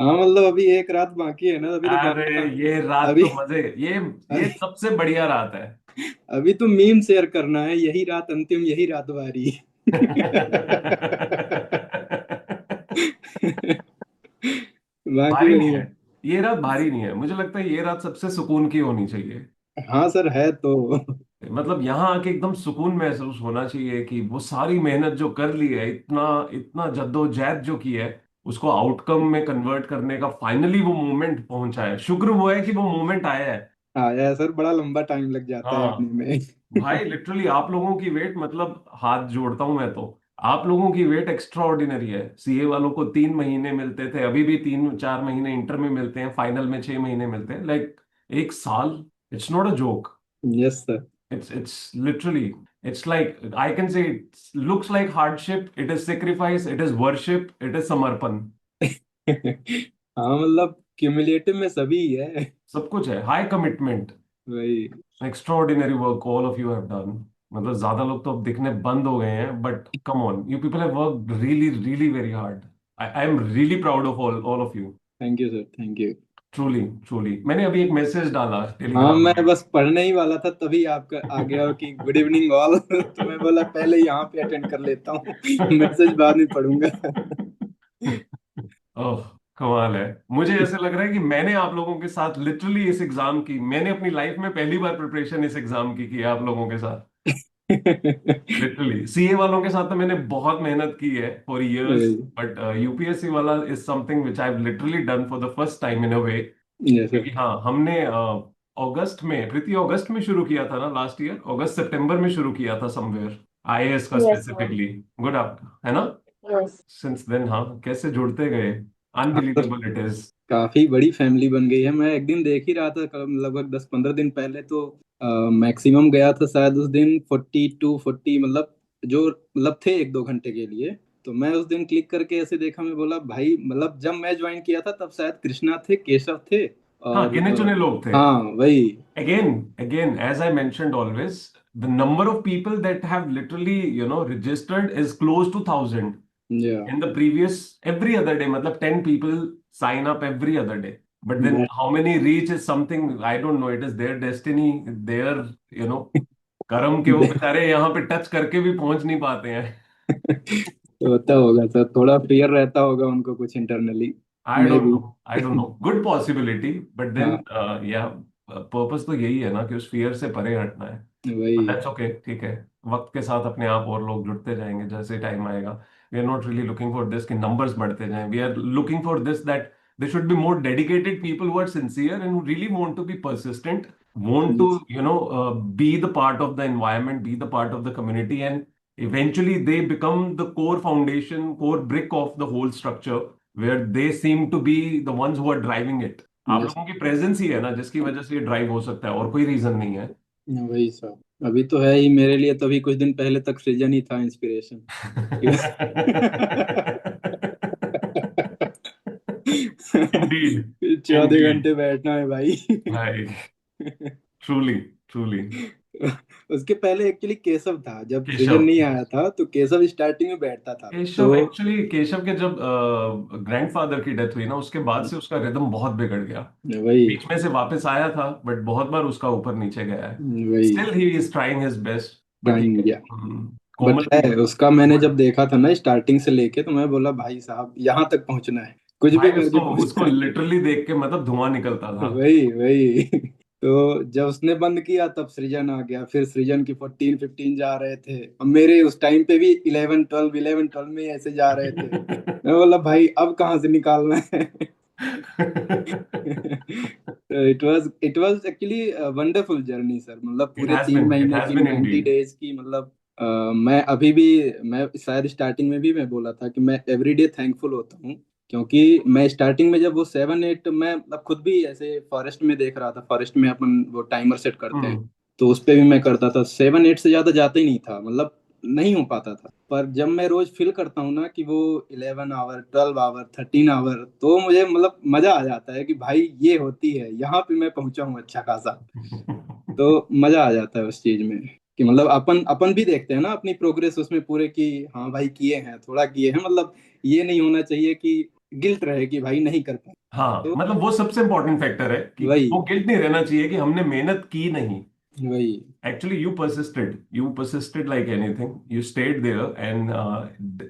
हाँ मतलब अभी एक रात बाकी है ना, अभी तो अरे ये रात अभी तो मजे, ये अभी सबसे बढ़िया रात है। अभी तो मीम शेयर करना है, यही रात अंतिम, यही रात वारी। बाकी भारी नहीं बढ़िया। है, ये रात भारी नहीं है, मुझे लगता है ये रात सबसे सुकून की होनी चाहिए। हाँ सर है तो। मतलब यहाँ आके एकदम सुकून महसूस होना चाहिए कि वो सारी मेहनत जो कर ली है, इतना इतना जद्दोजहद जो की है, उसको आउटकम में कन्वर्ट करने का फाइनली वो मोमेंट पहुंचा है। शुक्र वो है कि वो मोमेंट आया है। आया सर, बड़ा लंबा टाइम लग जाता है आने हाँ में। भाई, लिटरली आप लोगों की वेट, मतलब हाथ जोड़ता हूं मैं तो। आप लोगों की वेट एक्स्ट्रा ऑर्डिनरी है। सीए वालों को 3 महीने मिलते थे, अभी भी 3 4 महीने इंटर में मिलते हैं, फाइनल में 6 महीने मिलते हैं, लाइक 1 साल। It's not a joke. Yes sir. It's literally, it's like, I can say it looks like hardship, it is sacrifice, it is worship, it is samarpan। हाँ मतलब क्यूमुलेटिव में सभी है। सब कुछ है, हाई कमिटमेंट, वही। Extra ordinary work all of you have done. मतलब ज्यादा लोग तो अब दिखने बंद हो गए हैं, but come on, you people have worked really really very hard. I am really proud of all of you. Thank you sir, thank you. Truly truly. मैंने अभी एक मैसेज डाला हाँ टेलीग्राम मैं में। बस पढ़ने ही वाला था, तभी आपका आ गया हो कि गुड इवनिंग ऑल। तो मैं बोला पहले यहाँ पे अटेंड कर लेता हूँ, मैसेज बाद में पढ़ूंगा। ओह, कमाल है। मुझे ऐसे लग रहा है कि मैंने आप लोगों के साथ लिटरली इस एग्जाम की, मैंने अपनी लाइफ में पहली बार प्रिपरेशन इस एग्जाम की है आप लोगों के साथ। लिटरली सीए वालों के साथ तो मैंने बहुत मेहनत की है फॉर इयर्स, बट यूपीएससी वाला is something which I have literally done for the first time in a way. जैसे। क्योंकि हाँ, हमने अगस्त में, प्रीति अगस्त में शुरू किया था ना लास्ट ईयर, अगस्त सितंबर में शुरू किया था समवेयर, आईएएस का यस मैम। स्पेसिफिकली। गुड आप, है ना? यस। सिंस देन हाँ, कैसे जुड़ते गए, हाँ सर, अनबिलीवेबल इट इज। काफी बड़ी फैमिली बन गई है। मैं एक दिन देख ही रहा था, लगभग 10-15 दिन पहले तो मैक्सिमम गया था शायद उस दिन 42-40, मतलब जो मतलब थे 1-2 घंटे के लिए। तो मैं उस दिन क्लिक करके ऐसे देखा, मैं बोला भाई, मतलब जब मैं ज्वाइन किया था तब शायद कृष्णा थे, केशव थे, हाँ, और गिने चुने लोग थे। हाँ वही। again again as I mentioned always, the number of people that have literally registered is close to 1,000 या in the previous, every other day, matlab 10 people sign up every other day, but then how many reach is something I don't know, it is their destiny, their you know कर्म के, वो बेचारे यहाँ पे touch करके भी पहुंच नहीं पाते हैं। होता होगा सर, थोड़ा फियर रहता होगा उनको कुछ इंटरनली। आई मे डोंट भी। No, I don't know, good possibility, but then हाँ या पर्पस तो यही है ना कि उस फियर से परे हटना है। वही। दैट्स ओके, ठीक है। वक्त के साथ अपने आप और लोग जुड़ते जाएंगे जैसे टाइम आएगा। We are not really looking for this कि नंबर्स बढ़ते जाएं, we are looking for this that there should be more dedicated people who are sincere and who really want to be persistent, want to be the part of the environment, be the part of the community, and eventually they become the core foundation, core brick of the whole structure, where they seem to be the ones who are driving it। आप yes. लोगों की presence ही है ना जिसकी वजह से ये drive हो सकता है, और कोई रीजन नहीं है। वही सब अभी तो है ही मेरे लिए, तभी कुछ दिन पहले तक सृजन ही था इंस्पिरेशन। इंडीड, 14 इंडीड घंटे बैठना है भाई। भाई, ट्रूली ट्रूली। उसके पहले एक्चुअली केशव था, जब सृजन केशव, नहीं आया था तो केशव स्टार्टिंग में बैठता था केशव तो। एक्चुअली, केशव के जब ग्रैंडफादर की डेथ हुई ना, उसके बाद से उसका रिदम बहुत बिगड़ गया। वही बीच में से वापस आया था, बट बहुत बार उसका ऊपर नीचे गया है। वही still he is trying his best, but ठीक टाइम है। गया। बट कोमल है भी उसका, मैंने good। जब देखा था ना स्टार्टिंग से लेके, तो मैं बोला भाई साहब यहाँ तक पहुंचना है, कुछ भी भाई करके उसको पहुंचना उसको है। लिटरली देख के मतलब धुआं निकलता था। वही वही। तो जब उसने बंद किया तब सृजन आ गया, फिर सृजन की 14-15 जा रहे थे, और मेरे उस टाइम पे भी 11-12 में ही ऐसे जा रहे थे। मैं बोला भाई अब कहाँ से निकालना है। तो it was actually wonderful journey sir, मतलब पूरे तीन इट महीने हैज की बीन 90 इंडीड। डेज की, मतलब मैं अभी भी, मैं शायद स्टार्टिंग में भी मैं बोला था कि मैं एवरीडे थैंकफुल होता हूँ। क्योंकि मैं स्टार्टिंग में जब वो 7-8, मैं मतलब खुद भी ऐसे फॉरेस्ट में देख रहा था, फॉरेस्ट में अपन वो टाइमर सेट करते हैं, हम्म। तो उस पे भी मैं करता था, 7-8 से ज्यादा जाता ही नहीं था, मतलब नहीं हो पाता था। पर जब मैं रोज फील करता हूँ ना कि वो 11 आवर, 12 आवर, 13 आवर, तो मुझे मतलब मजा आ जाता है कि भाई ये होती है, यहाँ पे मैं पहुंचा हूँ अच्छा खासा। तो मजा आ जाता है उस चीज में, कि मतलब अपन अपन भी देखते हैं ना अपनी प्रोग्रेस उसमें पूरे की, हाँ भाई किए हैं, थोड़ा किए हैं, मतलब ये नहीं होना चाहिए कि गिल्ट रहे कि भाई नहीं कर पाए। हाँ, तो मतलब वो सबसे इंपॉर्टेंट फैक्टर है कि वही वो गिल्ट नहीं रहना चाहिए कि हमने मेहनत की नहीं। वही actually you persisted like anything, you stayed there, and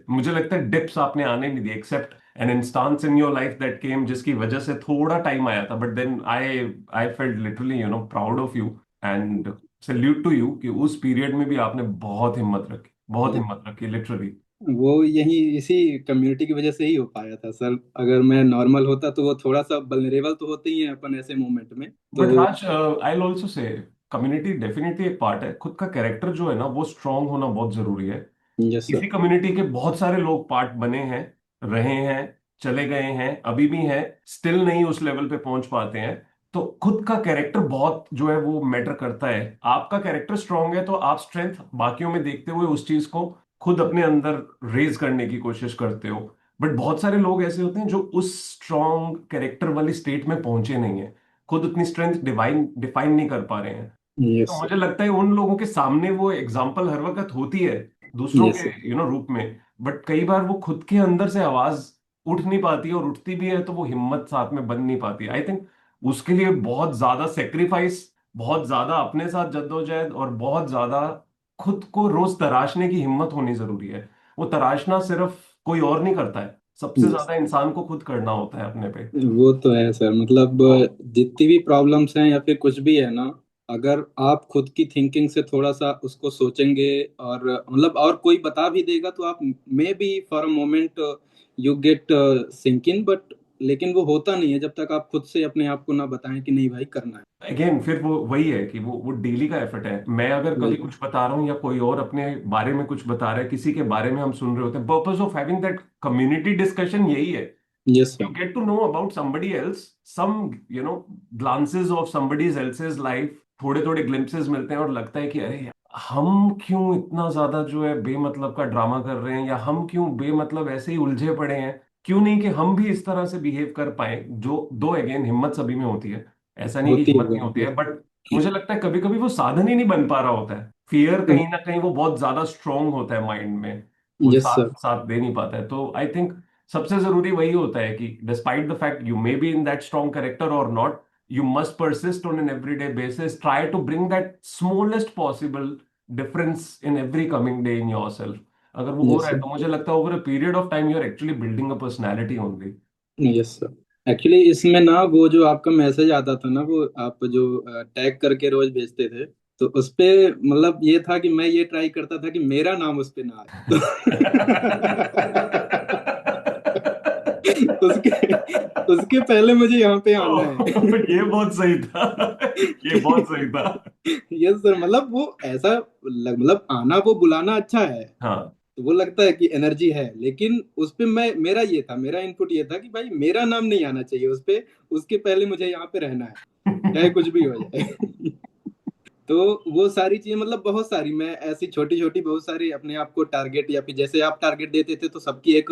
मुझे लगता है डिप्स आपने आने नहीं दिए, except an instance in your life that came जिसकी वजह से थोड़ा टाइम आया था, but then I felt literally proud of you and salute to you कि उस पीरियड में भी आपने बहुत हिम्मत रखी लिटरली। वो यही इसी कम्युनिटी की वजह से ही हो पाया था सर। अगर मैं नॉर्मल होता तो वो थोड़ा सा वल्नरेबल तो होते ही हैं अपन ऐसे मोमेंट में बट तो। Raj, I will also say community definitely एक पार्ट है, खुद का कैरेक्टर जो है ना वो स्ट्रांग होना बहुत जरूरी है। यस इसी सर। कम्युनिटी के बहुत सारे लोग पार्ट बने हैं, रहे हैं, चले गए हैं, अभी भी हैं, स्टिल नहीं उस लेवल पे पहुंच पाते हैं। तो खुद का कैरेक्टर बहुत जो है वो मैटर करता है। आपका कैरेक्टर स्ट्रांग है तो आप स्ट्रेंथ बाकियों में देखते हुए उस चीज को खुद अपने अंदर रेज करने की कोशिश करते हो। बट बहुत सारे लोग ऐसे होते हैं जो उस स्ट्रांग कैरेक्टर वाली स्टेट में पहुंचे नहीं है, खुद उतनी स्ट्रेंथ डिवाइन डिफाइन नहीं कर पा रहे हैं। यस तो सर। मुझे लगता है उन लोगों के सामने वो एग्जाम्पल हर वक्त होती है दूसरों यस के सर। रूप में। बट कई बार वो खुद के अंदर से आवाज उठ नहीं पाती है, और उठती भी है तो वो हिम्मत साथ में बन नहीं पाती। आई थिंक उसके लिए बहुत ज्यादा सेक्रीफाइस, बहुत ज्यादा अपने साथ जद्दोजहद, और बहुत ज्यादा खुद को रोज तराशने की हिम्मत होनी जरूरी है। वो तराशना सिर्फ कोई और नहीं करता है, सबसे यस ज्यादा इंसान को खुद करना होता है अपने पे। वो तो है सर। मतलब जितनी भी प्रॉब्लम्स हैं या फिर कुछ भी है ना, अगर आप खुद की थिंकिंग से थोड़ा सा उसको सोचेंगे और मतलब और कोई बता भी देगा तो आप may be for a moment you get sinking, but लेकिन वो होता नहीं है जब तक आप खुद से अपने आप को ना बताएं कि नहीं भाई करना है। अगेन फिर वो वही है कि वो डेली का एफर्ट है। मैं अगर कभी वही। कुछ बता रहा हूँ या कोई और अपने बारे में कुछ बता रहा है, किसी के बारे में हम सुन रहे होते हैं, purpose of having that community discussion यही है। Yes You sir. get to know about somebody else, some glances of somebody else's life, थोड़े थोड़े glimpses मिलते हैं और लगता है कि अरे यार, हम क्यों इतना ज्यादा जो है बेमतलब का ड्रामा कर रहे हैं, या हम क्यों बेमतलब ऐसे ही उलझे पड़े हैं। क्यों नहीं कि हम भी इस तरह से बिहेव कर पाए। जो दो अगेन हिम्मत सभी में होती है, ऐसा नहीं कि होती है हिम्मत नहीं होती बिल्कुल। है, बट मुझे लगता है कभी कभी वो साधन ही नहीं बन पा रहा होता है। फियर कहीं ना कहीं वो बहुत ज्यादा स्ट्रांग होता है माइंड में, वो यस साथ सर। साथ दे नहीं पाता है। तो आई थिंक सबसे जरूरी वही होता है कि despite the fact you may be in that strong character और not, you must persist on an everyday basis, try to bring that smallest possible difference in every coming day in yourself. अगर वो हो yes रहा है sir. तो मुझे लगता है over a period of time you are actually building a personality only. Yes sir. Actually इसमें ना वो जो आपका मैसेज आता था ना, वो आप जो टैग करके रोज भेजते थे, तो उस पे मतलब ये था कि मैं ये ट्राई करता था कि मेरा नाम उस पे ना आए तो उसके उसके पहले मुझे यहाँ पे आना है ये बहुत सही था, ये बहुत सही था। Yes sir. मतलब वो ऐसा मतलब आना, वो बुलाना अच्छा है, हाँ। तो वो लगता है कि एनर्जी है, लेकिन उस पे मैं मेरा ये था, मेरा इनपुट ये था कि भाई मेरा नाम नहीं आना चाहिए उस पे। उसके पहले मुझे यहाँ पे रहना है, चाहे कुछ भी हो जाए तो वो सारी चीजें मतलब बहुत सारी मैं ऐसी छोटी छोटी बहुत सारी अपने आप को टारगेट, या फिर जैसे आप टारगेट देते थे तो सबकी एक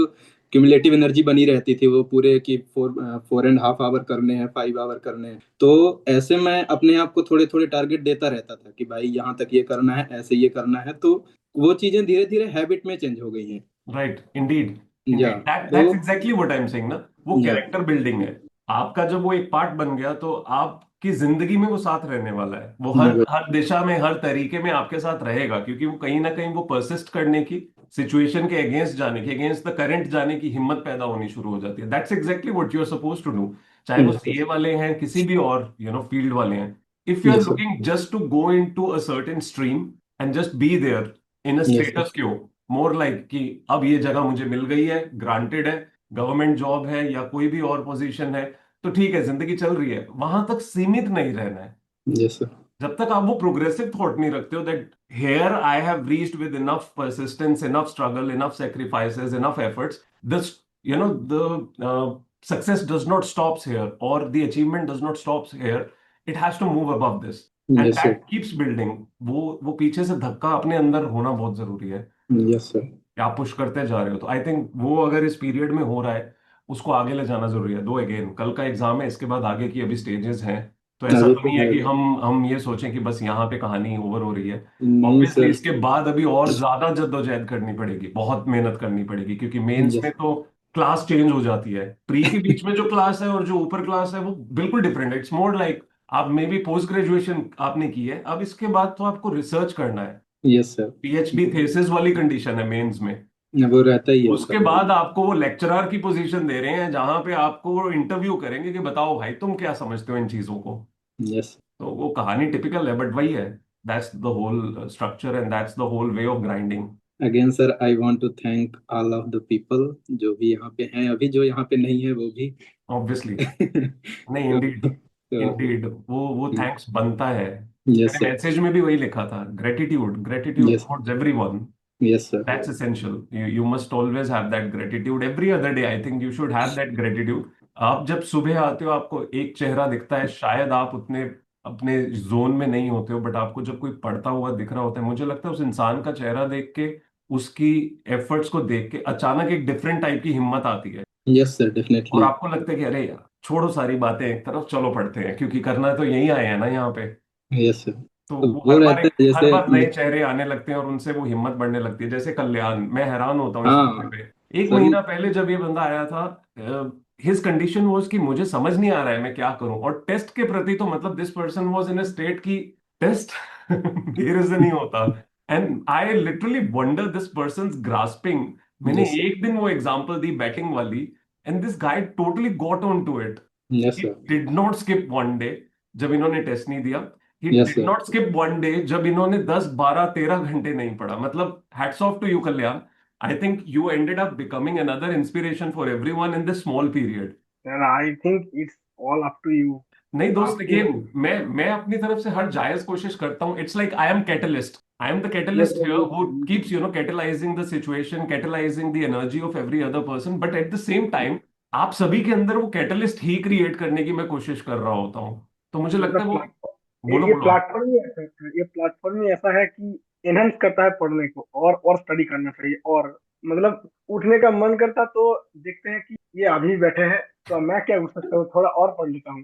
क्यूमुलेटिव एनर्जी बनी रहती थी वो पूरे की 4.5 आवर करने हैं, 5 आवर करने हैं। तो ऐसे मैं अपने आप को थोड़े थोड़े टारगेट देता रहता था कि भाई यहाँ तक ये करना है, ऐसे ये करना है। तो वो चीजें धीरे धीरे हैबिट में चेंज हो गई हैं। Right, Indeed. या इंडीड, तो that's exactly what I am saying ना। वो या कैरेक्टर बिल्डिंग है। आपका जब वो एक पार्ट बन गया तो आपकी जिंदगी में वो साथ रहने वाला है, वो हर हर दिशा में, हर तरीके में आपके साथ रहेगा, क्योंकि वो कहीं ना कहीं वो परसिस्ट करने की, सिचुएशन के अगेंस्ट जाने की, अगेंस्ट द करंट जाने की हिम्मत पैदा होनी शुरू हो जाती है। That's exactly what you are suppose to do, चाहे वो यस सर। सीए वाले हैं, किसी भी और फील्ड वाले हैं। If you are yes sir. Looking just to go into a certain stream and just be there in a yes sir. Status quo, more like कि अब ये जगह मुझे मिल गई है, ग्रांटेड है, गवर्नमेंट जॉब है या कोई भी और पोजीशन है, तो ठीक है, जिंदगी चल रही है, वहां तक सीमित नहीं रहना है। Yes sir. जब तक आप वो प्रोग्रेसिव थॉट नहीं रखते हो that here I have reached with enough persistence, enough struggle, enough sacrifices, enough efforts, this the success does not stops here और the achievement does not stops here, it has to move above this and yes sir. That keeps building. वो पीछे से धक्का अपने अंदर होना बहुत जरूरी है यस सर। कि आप पुश करते जा रहे हो। तो आई थिंक वो अगर इस पीरियड में हो रहा है, उसको आगे ले जाना जरूरी है। दो अगेन कल का एग्जाम है, इसके बाद आगे की अभी स्टेजेस हैं। तो ऐसा आगे तो तो नहीं है है। कि हम ये सोचें कि बस यहाँ पे कहानी ओवर हो रही है। नहीं ऑब्वियसली सर। इसके बाद अभी और ज्यादा जद्दोजहद करनी पड़ेगी, बहुत मेहनत करनी पड़ेगी, क्योंकि मेंस यस। में तो क्लास चेंज हो जाती है। प्री के बीच में जो क्लास है और जो ऊपर क्लास है वो बिल्कुल डिफरेंट है। इट्स मोर लाइक आप मे बी पोस्ट ग्रेजुएशन आपने की है, अब इसके बाद तो आपको रिसर्च करना है। Yes sir. पीएचडी थेसिस वाली कंडीशन है मेंस में। वो रहता ही है उसका उसके तो। बाद आपको वो लेक्चरर की पोजीशन दे रहे हैं जहां पे आपको वो इंटरव्यू करेंगे कि बताओ भाई तुम क्या समझते हो इन चीजों को। यस। तो वो कहानी टिपिकल है, बट वही है, that's the whole structure and that's the whole way of grinding. Again sir, I want to thank all of the people जो भी यहाँ पे हैं, अभी जो यहाँ पे नहीं है वो भी। ऑब्वियसली। नहीं, तो, इंडीड। इंडीड वो थैंक्स बनता है। यस मैंने सर। मैसेज में भी वही लिखा था, gratitude, gratitude yes. Towards everyone. Yes sir. That's essential. You must always have that gratitude. Every other day, I think you should have that gratitude. आप जब सुबह आते हो आपको एक चेहरा दिखता है, शायद आप उतने अपने जोन में नहीं होते हो, बट आपको जब कोई पढ़ता हुआ दिख रहा होता है, मुझे लगता है उस इंसान का चेहरा देख के, उसकी एफर्ट्स को देख के अचानक एक डिफरेंट टाइप की हिम्मत आती है। यस सर, और डेफिनेटली। आपको लगता है कि अरे यार छोड़ो सारी बातें एक तरफ, चलो पढ़ते हैं, क्योंकि करना तो यही आए हैं ना यहाँ पे। Yes sir. तो तो वो वो रहता है हर जैसे बार नए चेहरे आने लगते हैं और उनसे वो हिम्मत बढ़ने लगती है। जैसे कल्याण, मैं हैरान होता हूँ इस बंदे हाँ पे। एक सभी। महीना पहले जब ये बंदा आया था, हिज कंडीशन वाज कि मुझे समझ नहीं आ रहा है मैं क्या करूं, और टेस्ट के प्रति तो मतलब this person was in a state की टेस्ट मेरे से नहीं होता। And I literally wonder this person grasping. मैंने यस सर। एक दिन वो एग्जांपल दी बैटिंग वाली, and this guy totally got on to it. Yes he sir. Did not skip one day जब इन्होंने टेस्ट नहीं दिया। He yes did sir. Not skip one day जब इन्होंने 10 12 13 घंटे नहीं पढ़ा। मतलब hats off to you Kalyan. I think you ended up becoming another inspiration for everyone in this small period. And I think it's all up to you. नहीं दोस्त, आपके। देखिए, मैं अपनी तरफ से हर जायज कोशिश करता हूँ। It's like I am catalyst, I am the Yes, catalyst sir, here yes, who sir, yes, sir. Keeps catalysing the situation, catalysing the energy of every other person, but at the same time आप सभी के अंदर वो catalyst ही create करने की मैं कोशिश कर रहा होता हूँ। तो मुझे लगता मतलब है वो। प्लेटफॉर्म, बोलो ये बोलो आप। प्लेटफॉर्म ही ऐसा है, ये प्लेटफॉर्म ही ऐसा है कि एनहेंस करता है पढ़ने को, और स्टडी करना चाहिए। और मतलब उठने का मन करता तो देखते हैं कि ये अभी बैठे हैं, तो मैं क्या उठ सकता हूँ, थोड़ा और पढ़ लेता हूँ।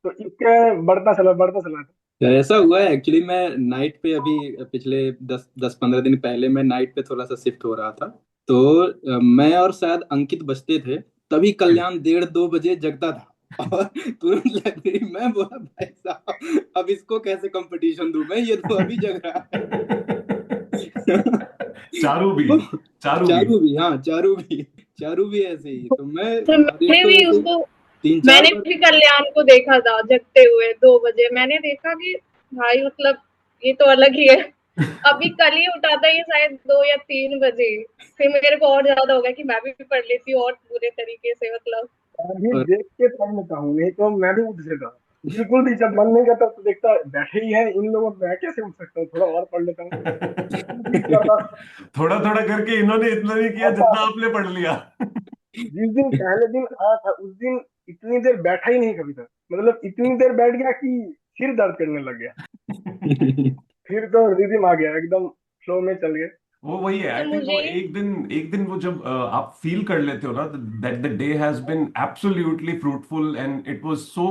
तो इसके बढ़ता चला था। तो ऐसा हुआ है एक्चुअली। मैं नाइट पे अभी पिछले 10 10 15 दिन पहले मैं नाइट पे थोड़ा सा शिफ्ट हो रहा था। तो मैं और शायद अंकित बचते थे, तभी कल्याण 1:30 2 बजे जगता था। और तुरंत लग गई, मैं बोला भाई साहब अब इसको कैसे कंपटीशन दूं मैं, ये तो अभी जग रहा है। चारू भी। तो चारू भी। चारू भी, हाँ चारू भी। चारू भी ऐसे ही, तो मैं तो और एक मैंने तो भी ऐसे ही उसको 3 4 मैंने बार। भी कल्याण को देखा था जगते हुए 2 बजे। मैंने देखा कि भाई मतलब ये तो अलग ही है। अभी कल ही उठा था ये शायद 2 या 3 बजे। फिर मेरे को और ज्यादा हो गया कि मैं भी पढ़ लेती हूँ और पूरे तरीके से मतलब। मैं भी और देख के पढ़ लेता हूँ, नहीं तो मैं भी उठ जाता। बिल्कुल भी जब मन नहीं करता तो देखता बैठे ही है इन लोगों, मैं कैसे उठ सकता हूँ, थोड़ा और पढ़ लेता हूँ। जिस दिन करता थोड़ा थोड़ा करके इन्होंने इतना नहीं किया ऐसा, जितना आपने पढ़ लिया। जिस दिन पहले दिन आया था उस दिन इतनी देर बैठा ही नहीं कभी तक। मतलब इतनी देर बैठ गया कि सिर दर्द करने लग गया। फिर तो रिदम आ गया, एकदम फ्लो में चल गए। वो वही है, तो आई थिंक वो मुझे एक दिन वो जब आप फील कर लेते हो ना that the day has been absolutely fruitful and it was so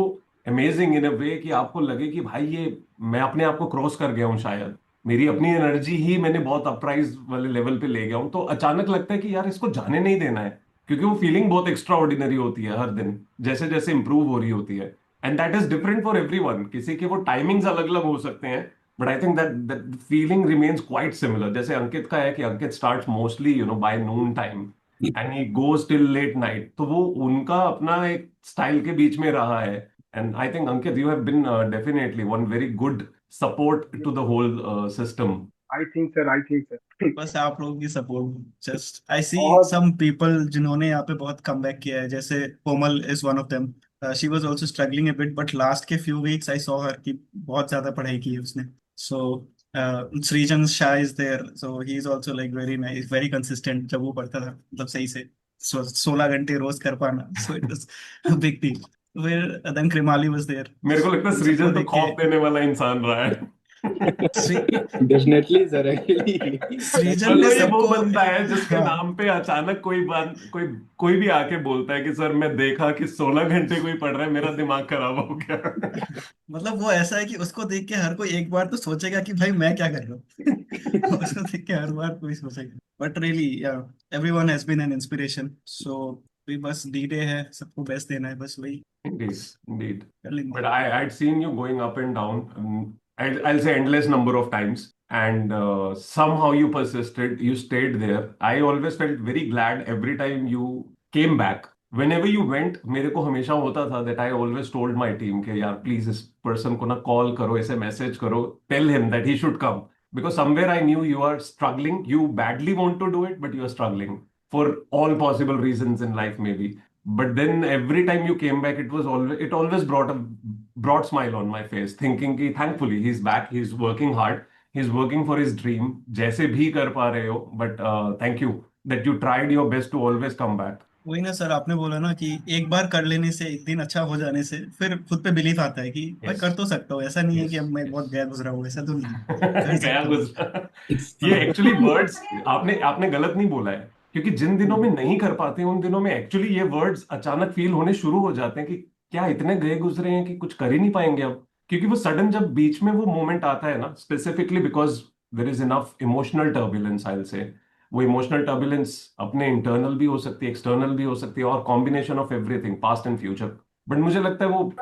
amazing in a way कि आपको लगे कि भाई ये मैं अपने आप को क्रॉस कर गया हूँ, शायद मेरी अपनी एनर्जी ही मैंने बहुत अपराइज वाले लेवल पे ले गया हूँ, तो अचानक लगता है कि यार इसको जाने नहीं देना है। क्योंकि वो फीलिंग बहुत एक्स्ट्रा ऑर्डिनरी होती है हर दिन, जैसे जैसे इंप्रूव हो रही होती है। And that is different for everyone, किसी के वो टाइमिंग्स अलग अलग हो सकते हैं, but I think that feeling remains quite similar. जैसे अंकित का है कि Ankit starts mostly by noon time and he goes till late night, तो वो उनका अपना एक स्टाइल के बीच में रहा है। And I think Ankit you have been definitely one very good support to the whole system. I think sir, I think sir. बस आप लोगों की सपोर्ट। जस्ट आई सी बहुत। सम पीपल जिन्होंने यहाँ पे बहुत कम बैक किया है, जैसे Komal is one of them. She was also struggling a bit, but last के few weeks I saw her कि बहुत ज्यादा पढ़ाई की है उसने। So Srijan Shah is there, so he is also like very nice, very consistent. जब वो पढ़ता था मतलब सही से 16 घंटे रोज कर पाना, so it was big deal. फिर देन कृमाली वाज देयर। मेरे को लगता है उन सबको सृजन तो देख के खौफ देने वाला इंसान रहा है। डेफिनेटली सर, एक्चुअली सृजन ने मतलब ये वो सबको। बंदा है जिसके हाँ, नाम पे अचानक कोई बात कोई भी आके बोलता है कि सर मैं देखा कि 16 घंटे कोई पढ़ रहा है, मेरा दिमाग खराब हो गया। मतलब वो ऐसा है कि उसको देख के हर कोई एक बार तो सोचेगा कि भाई मैं क्या कर रहा हूँ। उसको देख के हर बार कोई सोचेगा। But really everyone has been an inspiration. So अभी बस डी डे है, सबको बेस्ट देना है, बस वही Indeed, indeed. कर लेंगे। But I'd seen you going up and down, I'll say endless number of times, and somehow you persisted, you stayed there. I always felt very glad every time you came back. Whenever you went, मेरे को हमेशा होता था that I always told my team कि यार please इस person को ना call करो, ऐसे message करो, tell him that he should come. Because somewhere I knew you are struggling, you badly want to do it, but you are struggling for all possible reasons in life maybe. But then every time you came back, it always brought smile on my face, thinking कि thankfully he's back, he's working hard, he's working for his dream. जैसे भी कर पा रहे हो, but thank you that you tried your best to always come back. वही ना sir, आपने बोला ना कि एक बार कर लेने से, एक दिन अच्छा हो जाने से फिर खुद पे बिलीफ आता है कि भाई कर Yes, तो सकता हूँ, ऐसा नहीं है कि अब yes, मैं बहुत yes. गया गुजरा हूँ, ऐसा तो नहीं है, कर गया सकता हूँ। गुजरा। ये एक्चुअली वर्ड्स आपने आपने गलत नहीं बोला है, क्योंकि जिन दिनों में नहीं कर पाते उन दिनों में एक्चुअली ये वर्ड्स अचानक फील होने शुरू हो जाते हैं कि क्या इतने गए गुजरे हैं कि कुछ कर ही नहीं पाएंगे अब। क्योंकि वो सडन जब बीच में वो मोमेंट आता है ना, specifically because there is enough emotional turbulence, I will say वो इमोशनल टर्बुलेंस अपने इंटरनल भी हो सकती है, एक्सटर्नल भी हो सकती है, और combination of everything past and future. But मुझे लगता है वो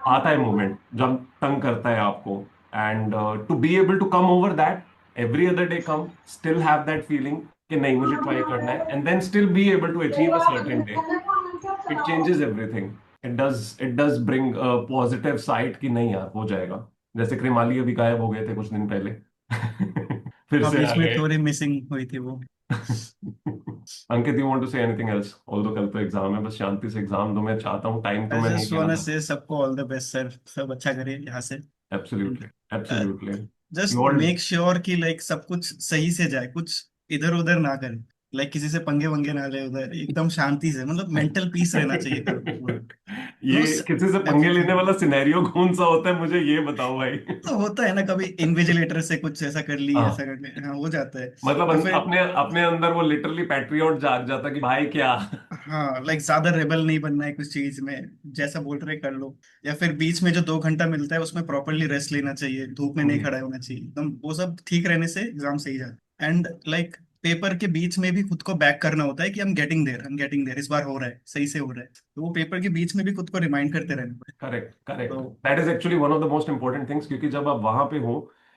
आता है मोमेंट जब तंग करता है आपको, and to be able to come over that every other day come, still have that feeling कि नहीं मुझे ट्राई करना है, and then still be able to achieve a certain day, it changes everything. It does bring a positive side कि नहीं यार हो जाएगा। जैसे कृमाली अभी गायब हो गए थे कुछ दिन पहले फिर हाँ, से आ बीच में गए। थोड़ी मिसिंग हुई थी वो। Ankit, you want to say anything else? Although कल तो एग्जाम है, बस शांति से एग्जाम दो, मैं चाहता हूँ, टाइम तो आई मैं नहीं जस्ट लेना वांट था। से सबको ऑल द बेस्ट सर, सब अच्छा करे यहाँ से। Absolutely, absolutely. Just you all make sure कि लाइक सब कुछ सही से जाए, कुछ इधर उधर ना करे, लाइक किसी से पंगे वंगे ना ले, उधर एकदम शांति से, मतलब मेंटल पीस रहना चाहिए पूरा। ये किसी से पंगे लेने एवरीथिंग वाला सिनेरियो कौन सा होता है, मुझे ये बताओ भाई। तो होता है ना, कभी इन्विजिलेटर से कुछ ऐसा कर ली, ऐसा हाँ, कर ली, हाँ हो जाता है। मतलब या फिर अपने अपने अंदर वो लिटरली पैट्रियट जाग जाता कि भाई क्या। हाँ, लाइक ज्यादा रेबल नहीं बनना है कुछ चीज में, जैसा बोल रहे कर लो। या फिर बीच में जो 2 घंटा मिलता है उसमें प्रॉपरली रेस्ट लेना चाहिए, धूप में नहीं जी, खड़ा होना चाहिए एकदम, वो सब ठीक रहने से एग्जाम सही जाता है। एंड लाइक पेपर के बीच में भी खुद को बैक करना होता है कि हम गेटिंग देयर, इस बार हो रहा है, सही से हो रहा है, तो वो पेपर के बीच में भी खुद को रिमाइंड करते रहना पड़ेगा। Correct, correct. तो that is actually one of the most important things, क्योंकि जब आप वहां पे हो,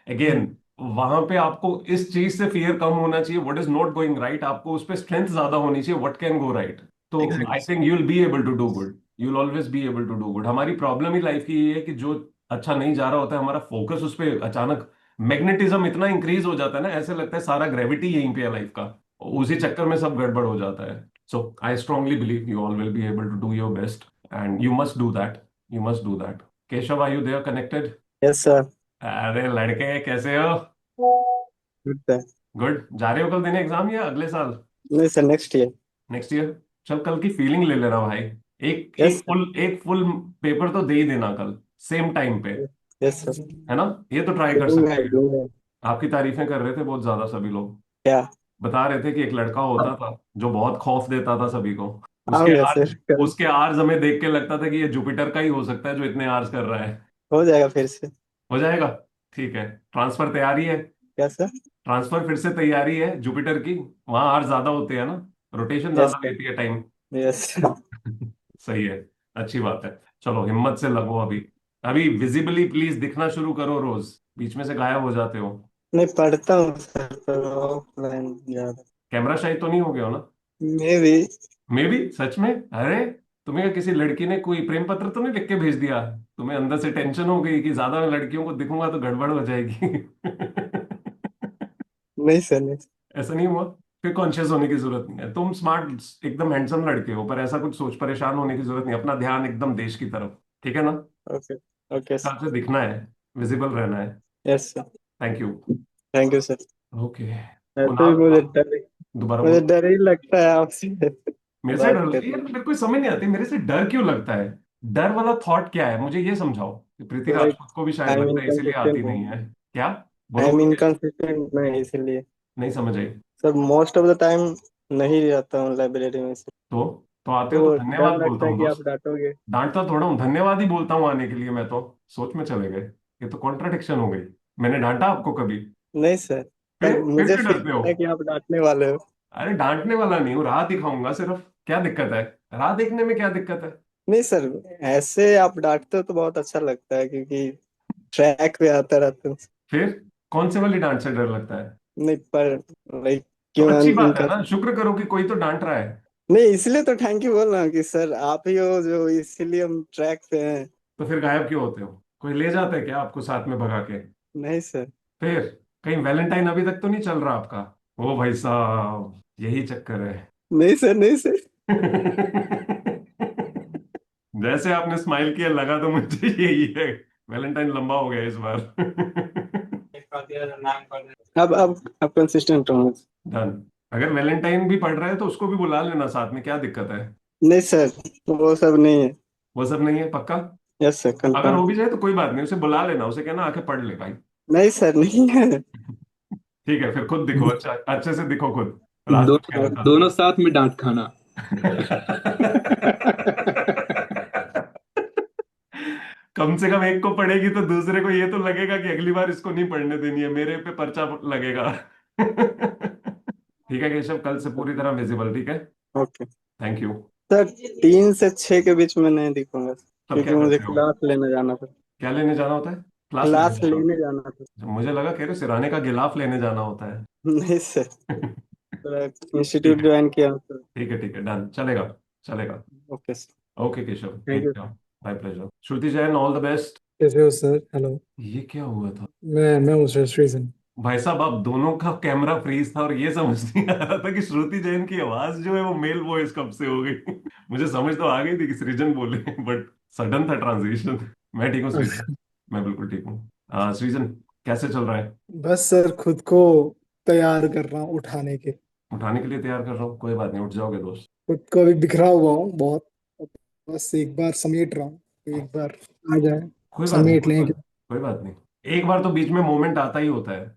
अगेन हम्म, वहां पे आपको इस चीज से फियर कम होना चाहिए, what is not going right, आपको उस पर स्ट्रेंथ ज्यादा होनी चाहिए, व्हाट कैन गो राइट। तो exactly. I think you will be able to do good, you will always be able to do good. हमारी प्रॉब्लम ही लाइफ की ये है कि जो अच्छा नहीं जा रहा होता है, हमारा फोकस उस पर अचानक मैग्नेटिज्म इतना इंक्रीज हो जाता है ना, ऐसे लगता है सारा ग्रेविटी यहीं पे है लाइफ का, उसी चक्कर में सब गड़बड़ हो जाता है। So I strongly believe you all will be able to do your best, and you must do that, you must do that. Keshav, are you there connected? Yes sir. अरे लड़के कैसे हो? Good sir. गुड। जा रहे हो कल देने exam या अगले साल? नहीं sir, next year. Next year. चल कल की फीलिंग ले लेना भाई, एक यस एक सर। फुल एक फुल पेपर तो दे ही देना कल, सेम टाइम पे, यस सर। है ना? ये तो ट्राई कर दूंगा सकते हैं। दूंगा। आपकी तारीफें कर रहे थे बहुत ज्यादा सभी लोग, क्या? बता रहे थे कि एक लड़का होता था जो बहुत खौफ देता था सभी को, उसके आऊंगा आर्स सर कल। उसके आर्स हमें देख के लगता था कि ये जुपिटर का ही हो सकता है जो इतने आर्स कर रहा है। हो जाएगा फिर से। हो जाएगा, ठीक है। ट्रांसफर तैयारी है? क्या सर? ट्रांसफर फिर से तैयारी है जुपिटर की? वहां आर ज्यादा होते हैं ना, रोटेशन यस ज्यादा सर। लेती है टाइम। यस। सही है, अच्छी बात है। चलो हिम्मत से लगो अभी, अभी विजिबली प्लीज दिखना शुरू करो, रोज बीच में से गायब हो जाते हो। नहीं पढ़ता हूँ सर, पर ऑफलाइन ज्यादा। कैमरा शायद तो नहीं हो गया हो ना? मैं भी। मे भी सच में। अरे तुम्हें किसी लड़की ने कोई प्रेम पत्र तो नहीं लिख के भेज दिया? तुम्हें अंदर से टेंशन हो गई कि ज्यादा मैं लड़कियों को दिखूंगा तो गड़बड़ हो जाएगी? नहीं सर, नहीं। ऐसा नहीं हुआ? फिर कॉन्शियस होने की जरूरत नहीं है, तुम स्मार्ट एकदम हैंडसम लड़के हो, पर ऐसा कुछ सोच परेशान होने की जरूरत नहीं, अपना ध्यान एकदम देश की तरफ, ठीक है ना? ओके। ओके हिसाब सर। से दिखना है, विजिबल रहना है। Yes sir. Thank you. Thank you sir. Okay. ऐसे भी कुणाल, दोबारा मुझे बोलो। डर ही लगता है आपसे मेरे से बात डर यार, करने। मेरे को समझ नहीं आती मेरे से डर क्यों लगता है। डर वाला थॉट क्या है, मुझे ये समझाओ। प्रीति लाइक राजपूत को भी शायद आई एम लगता है इसीलिए आती इनकंसिस्टेंट हूँ। नहीं है। क्या? आई बोलो एम बोलो क्या? इनकंसिस्टेंट मैं, इसलिए। नहीं समझ आई। Sir most of the time नहीं रहता हूँ लाइब्रेरी में से। तो आते हो तो तो डर धन्यवाद बोलता लगता है हूँ कि आप दोस्त। डांटोगे। डांटता थोड़ा हूँ, धन्यवाद ही बोलता हूँ आने के लिए, मैं तो सोच में चले गए। ये तो कॉन्ट्राडिक्शन हो गई। मैंने डांटा आपको कभी? नहीं सर, पर फिर मुझे क्यों फील डरते हो? होता है कि आप डांटने वाले हो। अरे डांटने वाला नहीं हूँ, राह दिखाऊंगा सिर्फ। क्या दिक्कत है? राह देखने में क्या दिक्कत है? नहीं सर, ऐसे आप डांटते हो तो बहुत अच्छा लगता है, क्योंकि ट्रैक पे आता रहता हूँ। फिर कौन से वाली डांट से डर लगता है? नहीं पर लाइक तो क्यों अच्छी बात है उनका। ना, शुक्र करो कि कोई तो डांट रहा है। नहीं, इसलिए तो थैंक यू बोल रहा हूँ कि सर आप ही हो जो, इसीलिए हम ट्रैक पे हैं। तो फिर गायब क्यों होते हो? कोई ले जाता है क्या आपको साथ में भगा के? नहीं सर। फिर कहीं वैलेंटाइन अभी तक तो नहीं चल रहा आपका? ओ भाई साहब, यही चक्कर है। नहीं सर, नहीं सर। जैसे आपने स्माइल किया लगा तो मुझे यही है। वैलेंटाइन लंबा हो गया इस बार। अब कंसिस्टेंट रहूंगा। डन। अगर वैलेंटाइन भी पढ़ रहा है तो उसको भी बुला लेना साथ में, क्या दिक्कत है? नहीं सर, वो सब नहीं है। वो सब नहीं है पक्का? यस सर, अगर कंफर्म। हो भी जाए तो कोई बात नहीं, उसे बुला लेना, उसे कहना आके पढ़ ले भाई। नहीं सर, नहीं है। ठीक है, फिर खुद दिखो, अच्छा अच्छे से दिखो खुद, रात भर दोनों कहने दोनों साथ में डांट खाना। कम से कम एक को पढ़ेगी तो दूसरे को ये तो लगेगा कि अगली बार इसको नहीं पढ़ने देनी है, मेरे पे पर्चा लगेगा। ठीक है केशव, कल से पूरी तरह विजिबल, ठीक है? Okay thank you. सर, 3 से 6 के बीच में नहीं दिखूंगा, तब क्या क्योंकि मुझे करते हो? क्लास लेने जाना था। क्या लेने जाना होता है? क्लास लेने क्लास जाना होता लेने जाना था। है? मुझे लगा कह रहे सिराने का गिलाफ लेने जाना होता है। नहीं सर, ठीक इंस्टीट्यूट है, ज्वाइन किया हूँ सर। ठीक है, ठीक है, डन, चलेगा, चलेगा। Okay sir. Okay Keshav, thank take you. Care. My pleasure. Shruti Jain, all the best. कैसे हो सर? हेलो। ये क्या हुआ था? मैं हूँ सर श्रीजन। भाई साहब, आप दोनों का कैमरा फ्रीज था और ये समझ नहीं आ रहा था कि श्रुति जैन की आवाज जो है वो मेल वॉइस कब से हो गई। मुझे समझ तो आ गई थी कि सृजन बोले, बट सडन था ट्रांजिशन। मैं ठीक हूँ सृजन, मैं बिल्कुल ठीक हूँ। सृजन, कैसे चल रहा है? बस सर खुद को तैयार कर रहा हूँ उठाने के। उठाने के लिए तैयार कर रहा हूँ, कोई बात नहीं, उठ जाओगे दोस्त। खुद को अभी बिखरा हुआ हूँ बहुत। बस एक बार समेट रहा हूँ, एक बार आ जाए, कोई बात नहीं, समेट लें कि कोई बात नहीं। एक बार तो बीच में मोमेंट आता ही होता है।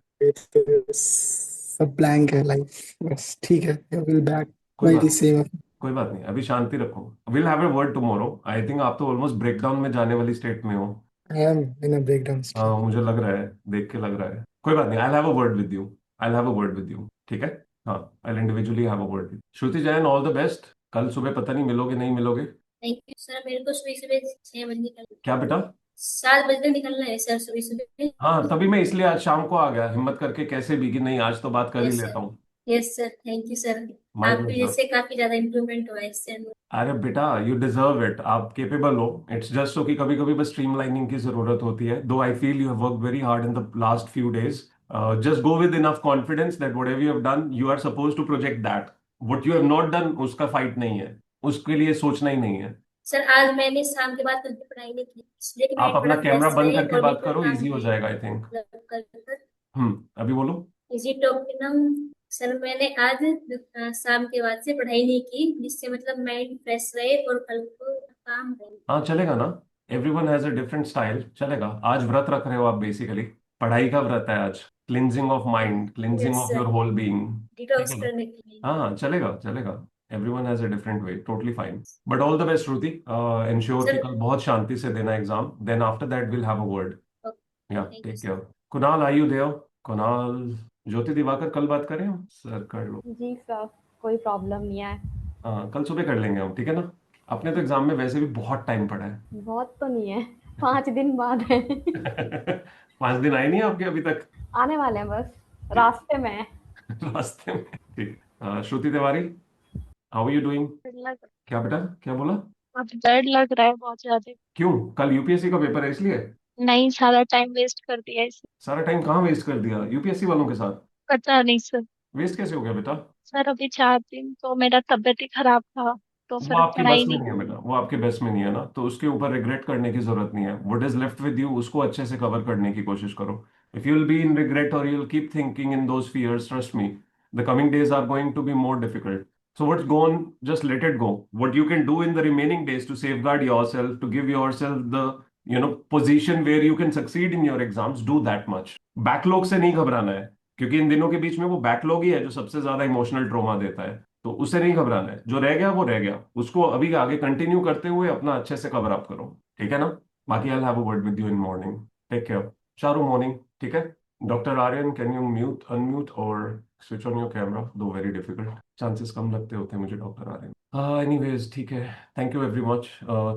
सब ब्लैंक है लाइफ। बस ठीक है, विल बैक कोई बाय बात द सेम। कोई बात नहीं, अभी शांति रखो। Will have a word tomorrow. I think आप तो ऑलमोस्ट ब्रेकडाउन में जाने वाली स्टेट में हो। I am in a breakdown हाँ, स्टेट। मुझे लग रहा है, देख के लग रहा है। कोई बात नहीं, I have a word with you. I have a word with you, ठीक है? हाँ, I individually have a word with Shruti Jain, all the best. कल सुबह पता नहीं मिलोगे नहीं मिलोगे। Thank you sir. मेरे को सुबह सुबह 6 बजे निकलना, क्या बेटा? 7 बजे निकलना है सर सुबह सुबह। हाँ, तभी मैं इसलिए आज शाम को आ गया हिम्मत करके, कैसे भी कि नहीं आज तो बात कर ही यस लेता सर। हूँ। Yes sir, thank you sir. My आपकी वजह प्लेजर। से काफी ज्यादा इम्प्रूवमेंट हुआ है इससे अंदर। अरे बेटा, यू डिजर्व इट, आप केपेबल हो। इट्स जस्ट सो कि कभी कभी बस स्ट्रीमलाइनिंग की जरूरत होती है, though I feel you have worked very hard in the last few days. Just go with enough confidence that whatever you have done you are suppose to project that. What you have not done उसका fight नहीं है, उसके लिए सोचना ही नहीं है। Sir आज मैंने शाम के बाद कल पढ़ाई नहीं की, इसलिए कि आप माइंड अपना थोड़ा कैमरा फ्रेश बंद रहे करके और भी बात कोई करो, काम इजी हो है जाएगा आई थिंक। मतलब कर कर। अभी बोलो। इजी टॉक ना। सर मैंने आज शाम के बाद से पढ़ाई नहीं की, जिससे मतलब माइंड फ्रेश रहे और कल को काम रहे। हाँ, चलेगा ना। Everyone has a different style, चलेगा। आज व्रत रख रहे हो आप बेसिकली, पढ़ाई का व्रत है आज। Cleansing of mind, cleansing yes of your sir, whole being. ठीक डिटॉक्स है ना? करने के लिए। हाँ, चलेगा चलेगा। Everyone has a different way, totally fine. But all the best Shruti. Ensure कि सर कल बहुत शांति से देना exam, then after that will have a word. या thank you take sir. Care. Kunal, are you there? Kunal, Jyoti Diwakar, कल बात करें हम, सर कर लो। जी सर, कोई प्रॉब्लम नहीं है। हाँ, कल सुबह कर लेंगे हम, ठीक है ना? अपने तो एग्जाम में वैसे भी बहुत टाइम पड़ा है। बहुत तो नहीं है, 5 दिन बाद है। 5 दिन आए नहीं आपके अभी तक? आने वाले हैं, बस रास्ते में है। रास्ते में, ठीक। Shruti Tiwari, how are you doing? लग क्या बेटा, क्या बोला? अब डर लग रहा है बहुत ज्यादा। क्यों, कल यूपीएससी का पेपर है इसलिए? नहीं, सारा टाइम वेस्ट कर दिया इसे। सारा टाइम कहाँ वेस्ट कर दिया यूपीएससी वालों के साथ? पता नहीं सर। वेस्ट कैसे हो गया बेटा? सर अभी 4 दिन तो मेरा तबीयत ही खराब था, तो वो फिर आपकी बस पढ़ाई में नहीं नहीं है की। बेटा, वो आपके बस में नहीं है ना, तो उसके ऊपर रिग्रेट करने की जरूरत नहीं है। What is left with you उसको अच्छे से कवर करने की कोशिश करो। If you will be in regret और you will keep thinking in those fears, trust me, the coming days are going to be more difficult. So what's gone, just let it go. What you can do in the remaining days to safeguard yourself, to give yourself the, position where you can succeed in your exams, do that much. Backlog से नहीं घबराना है, क्योंकि इन दिनों के बीच में वो backlog ही है जो सबसे ज्यादा इमोशनल ट्रॉमा देता है। तो उससे नहीं घबराना है, जो रह गया वो रह गया, उसको अभी आगे कंटिन्यू करते हुए अपना अच्छे से कवर अप करो, ठीक है ना? बाकी I have a word with you in morning. Take care. Charu, morning, ठीक है? Doctor Aryan, can you mute, unmute और switch on your camera, though very difficult, chances कम लगते होते हैं मुझे डॉक्टर आर्यन। एनीवेज ठीक है। Thank you very much,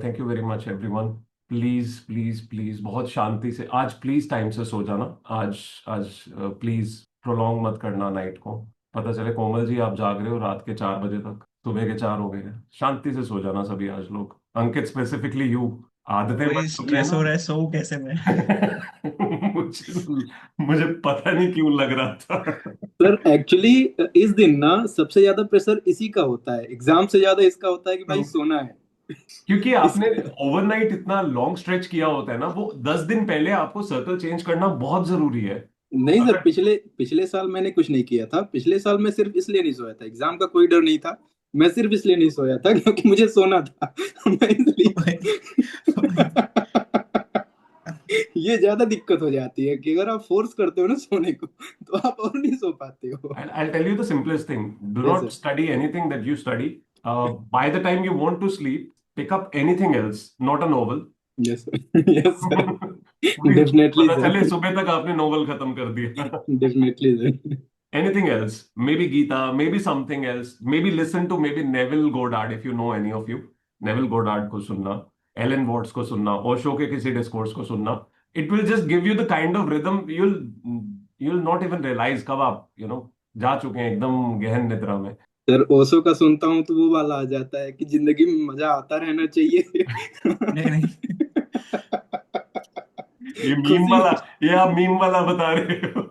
thank you very much everyone. Please please please बहुत शांति से आज प्लीज टाइम से सो जाना। आज आज प्लीज प्रोलॉन्ग मत करना नाइट को। पता चले कोमल जी आप जाग रहे हो रात के 4 बजे तक, सुबह के 4 हो गए हैं। शांति से सो जाना सभी आज लोग, अंकित स्पेसिफिकली यू। आदतें वही बन चुकी है स्ट्रेस हो ना। रहा है, सो कैसे मैं। मुझे मुझे पता नहीं क्यों लग रहा था। सर एक्चुअली इस दिन ना सबसे ज्यादा प्रेशर इसी का होता है, एग्जाम से ज्यादा इसका होता है कि भाई सोना है। क्योंकि इस आपने ओवरनाइट इतना लॉन्ग स्ट्रेच किया होता है ना, वो 10 दिन पहले आपको सर्कल चेंज करना बहुत जरूरी है। नहीं सर, अगर पिछले पिछले साल मैंने कुछ नहीं किया था। पिछले साल मैं सिर्फ इसलिए नहीं सोया था, एग्जाम का कोई डर नहीं था। मैं सिर्फ इसलिए नहीं सोया था क्योंकि मुझे सोना था। मैं इसलिए ये ज्यादा दिक्कत हो जाती है कि अगर आप फोर्स करते हो ना सोने को तो आप और नहीं सो पाते हो। I'll tell you the simplest thing. Do yes not study anything that you study. By the time you want to sleep, pick up anything else, not a novel. Yes yes sir, पूरी definitely पता sir, चले सुबह तक आपने novel खत्म कर दिया। Definitely sir. Anything else? Maybe Gita, maybe something else. Maybe listen to maybe Neville Goddard if you know any of you. Neville Goddard को सुनना, Ellen Watts को सुनना, ओशो के किसी डिस्कोर्स को सुनना. It will just give you the kind of rhythm you'll not even realize कब आप जा चुके हैं एकदम गहन निद्रा में। सर ओशो का सुनता हूँ तो वो वाला आ जाता है कि जिंदगी में मजा आता रहना चाहिए। नहीं नहीं, ये मीम खुशी वाला, ये आप मीम वाला बता रहे हो।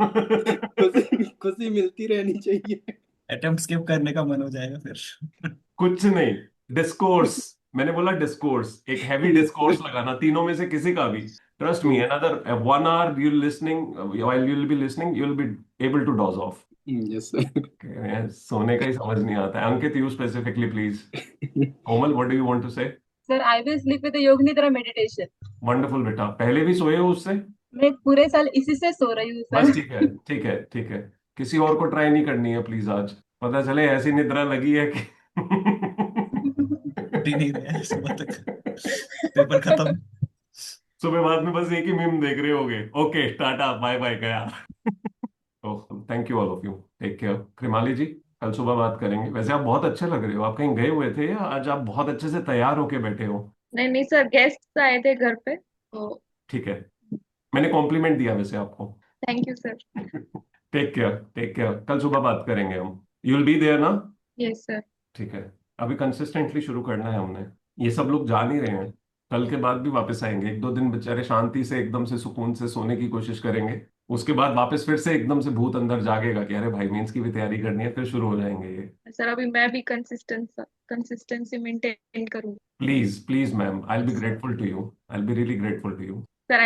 खुशी खुशी मिलती रहनी चाहिए। अटेम्प्ट स्किप करने का मन हो जाएगा फिर। कुछ नहीं, डिस्कोर्स, मैंने बोला डिस्कोर्स, एक हैवी यस डिस्कोर्स लगाना तीनों में से किसी का भी। Trust me, another 1 hour you'll listening, while you'll be listening you'll be able to doze off. Yes sir. सोने का ही समझ नहीं आता है। Ankit, you specifically please. Komal, what do you want to say? Sir I will sleep with yoga nidra meditation. Wonderful बेटा, पहले भी सोए हो उससे? मैं पूरे साल इसी से सो रही हूँ बस सर। ठीक है, ठीक है, ठीक है। किसी और को ट्राई नहीं करनी है प्लीज आज। पता चले ऐसी निद्रा लगी है कि उठ ही नहीं रहे हैं सुबह तक, पेपर खत्म। सुबह बाद में बस एक ही मीम देख रहे होगे। ओके टाटा बाय बाय गया। Oh thank you all of you, take care. Krimali ji, कल सुबह बात करेंगे। वैसे आप बहुत अच्छे लग रहे हो, आप कहीं गए हुए थे या आज आप बहुत अच्छे से तैयार होके बैठे हो? नहीं नहीं सर, गेस्ट आए थे घर पे तो। ठीक है, मैंने कॉम्प्लीमेंट दिया वैसे आपको। Thank you sir. Take care, take care. कल सुबह बात करेंगे हम। यू विल बी देयर ना? Yes sir. ठीक है, अभी कंसिस्टेंटली शुरू करना है हमने। ये सब लोग जा नहीं रहे हैं, कल के बाद भी वापस आएंगे। 1-2 दिन बेचारे शांति से एकदम से सुकून से सोने की कोशिश करेंगे। उसके बाद वापस फिर से एकदम से भूत अंदर जागेगा कि अरे भाई मेंस की भी तैयारी करनी है, फिर शुरू हो जाएंगे ये। सर अभी मैं भी कंसिस्टेंसी मेंटेन करूंगी। Please please ma'am, I will be grateful to you, I will be really grateful to you. Sir